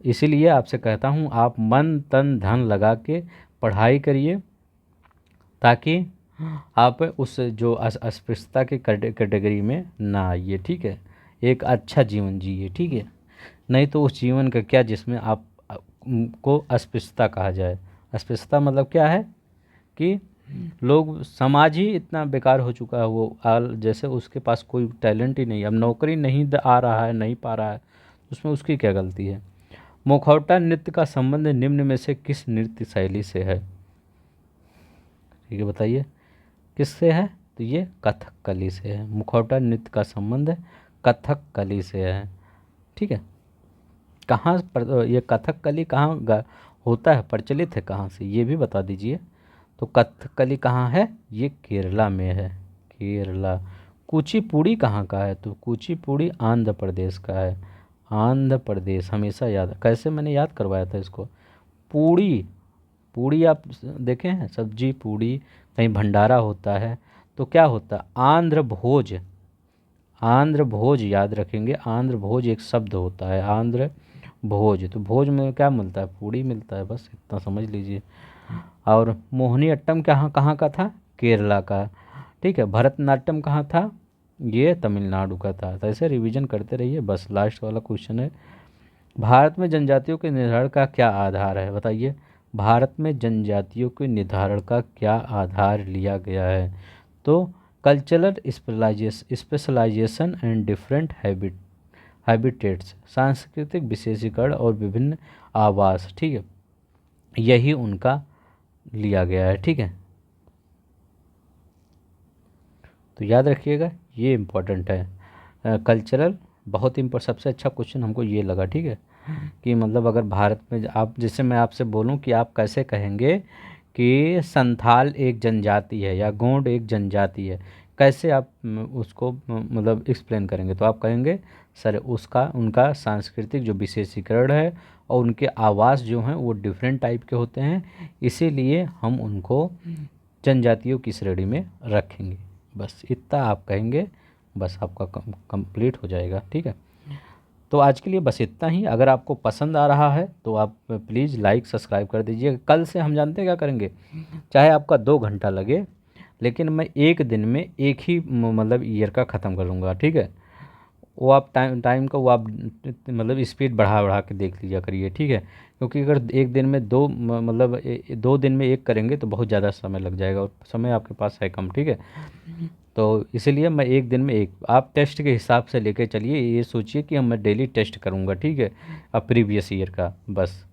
इसीलिए आपसे कहता हूँ आप मन तन धन लगा के पढ़ाई करिए, ताकि आप उस जो अस्पृश्यता के कैटेगरी में ना आइए, ठीक है। एक अच्छा जीवन जिए, ठीक है। नहीं तो उस जीवन का क्या जिसमें आप को अस्पृश्यता कहा जाए। अस्पृश्यता मतलब क्या है कि लोग, समाज ही इतना बेकार हो चुका है, वो जैसे उसके पास कोई टैलेंट ही नहीं, अब नौकरी नहीं आ रहा है, नहीं पा रहा है, उसमें उसकी क्या गलती है। मुखौटा नृत्य का संबंध निम्न में से किस नृत्य शैली से है, ठीक है बताइए किससे है। तो ये कथकली से है। मुखौटा नृत्य का संबंध कथकली से है, ठीक है। कहाँ पर ये कथकली कहाँ होता है, प्रचलित है कहाँ से, ये भी बता दीजिए। तो कथकली कहाँ है, ये केरला में है, केरला। कुचिपुड़ी कहाँ का है, तो कुचिपुड़ी आंध्र प्रदेश का है, आंध्र प्रदेश। हमेशा याद, कैसे मैंने याद करवाया था इसको। पूड़ी, पूड़ी आप देखे हैं, सब्जी पूड़ी, कहीं भंडारा होता है तो क्या होता है, आंध्र भोज, आंध्र भोज याद रखेंगे। आंध्र भोज एक शब्द होता है, आंध्र भोज। तो भोज में क्या मिलता है, पूड़ी मिलता है, बस इतना समझ लीजिए। और मोहिनी अट्टम कहाँ कहाँ का था, केरला का, ठीक है। भरतनाट्यम कहाँ था, ये तमिलनाडु का था। तो ऐसे रिवीजन करते रहिए। बस लास्ट वाला क्वेश्चन है, भारत में जनजातियों के निर्धारण का क्या आधार है, बताइए। भारत में जनजातियों के निर्धारण का क्या आधार लिया गया है, तो cultural specialisation and different habitats, सांस्कृतिक विशेषीकरण और विभिन्न आवास, ठीक है, यही उनका लिया गया है, ठीक है। तो याद रखिएगा, ये इम्पोर्टेंट है। कल्चरल बहुत सबसे अच्छा क्वेश्चन हमको ये लगा, ठीक है, कि मतलब अगर भारत में आप, जैसे मैं आपसे बोलूं कि आप कैसे कहेंगे कि संथाल एक जनजाति है या गोंड एक जनजाति है, कैसे आप उसको मतलब एक्सप्लेन करेंगे, तो आप कहेंगे सर उसका उनका सांस्कृतिक जो विशेषीकरण है और उनके आवास जो हैं वो डिफरेंट टाइप के होते हैं, इसीलिए हम उनको जनजातियों की श्रेणी में रखेंगे। बस इतना आप कहेंगे, बस आपका कंप्लीट हो जाएगा, ठीक है। तो आज के लिए बस इतना ही। अगर आपको पसंद आ रहा है तो आप प्लीज़ लाइक सब्सक्राइब कर दीजिए। कल से हम जानते हैं क्या करेंगे, चाहे आपका 2 घंटा लगे, लेकिन मैं एक दिन में एक ही मतलब ईयर का ख़त्म कर लूँगा, ठीक है। वो आप टाइम टाइम का वो आप मतलब स्पीड बढ़ा बढ़ा के देख लीजिए करिए, ठीक है, क्योंकि अगर एक दिन में मतलब 2 दिन में एक करेंगे तो बहुत ज़्यादा समय लग जाएगा और समय आपके पास है कम, ठीक है। तो इसीलिए मैं एक दिन में एक, आप टेस्ट के हिसाब से लेके चलिए, ये सोचिए कि मैं डेली टेस्ट करूँगा, ठीक है, अब प्रीवियस ईयर का, बस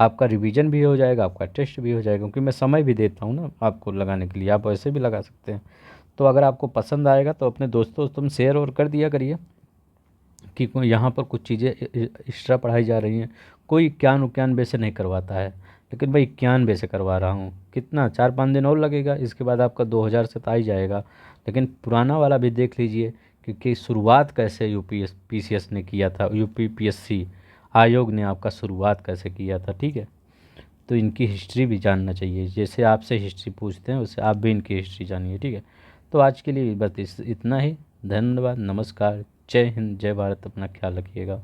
आपका रिवीजन भी हो जाएगा, आपका टेस्ट भी हो जाएगा, क्योंकि मैं समय भी देता हूँ ना आपको लगाने के लिए, आप वैसे भी लगा सकते हैं। तो अगर आपको पसंद आएगा तो अपने दोस्तों तुम शेयर और कर दिया करिए कि यहाँ पर कुछ चीज़ें एक्स्ट्रा पढ़ाई जा रही हैं। कोई इक्यानवे से नहीं करवाता है, लेकिन मैं 91 से करवा रहा हूँ। कितना 4-5 दिन और लगेगा, इसके बाद आपका 2000 से तो आ ही जाएगा। लेकिन पुराना वाला भी देख लीजिए क्योंकि शुरुआत कैसे यूपीएस पीसीएस ने किया था, यूपीपीएससी आयोग ने आपका शुरुआत कैसे किया था, ठीक है। तो इनकी हिस्ट्री भी जानना चाहिए, जैसे आपसे हिस्ट्री पूछते हैं उससे आप भी इनकी हिस्ट्री जानिए, ठीक है। तो आज के लिए बस इतना ही। धन्यवाद, नमस्कार, जय हिंद, जय भारत, अपना ख्याल रखिएगा।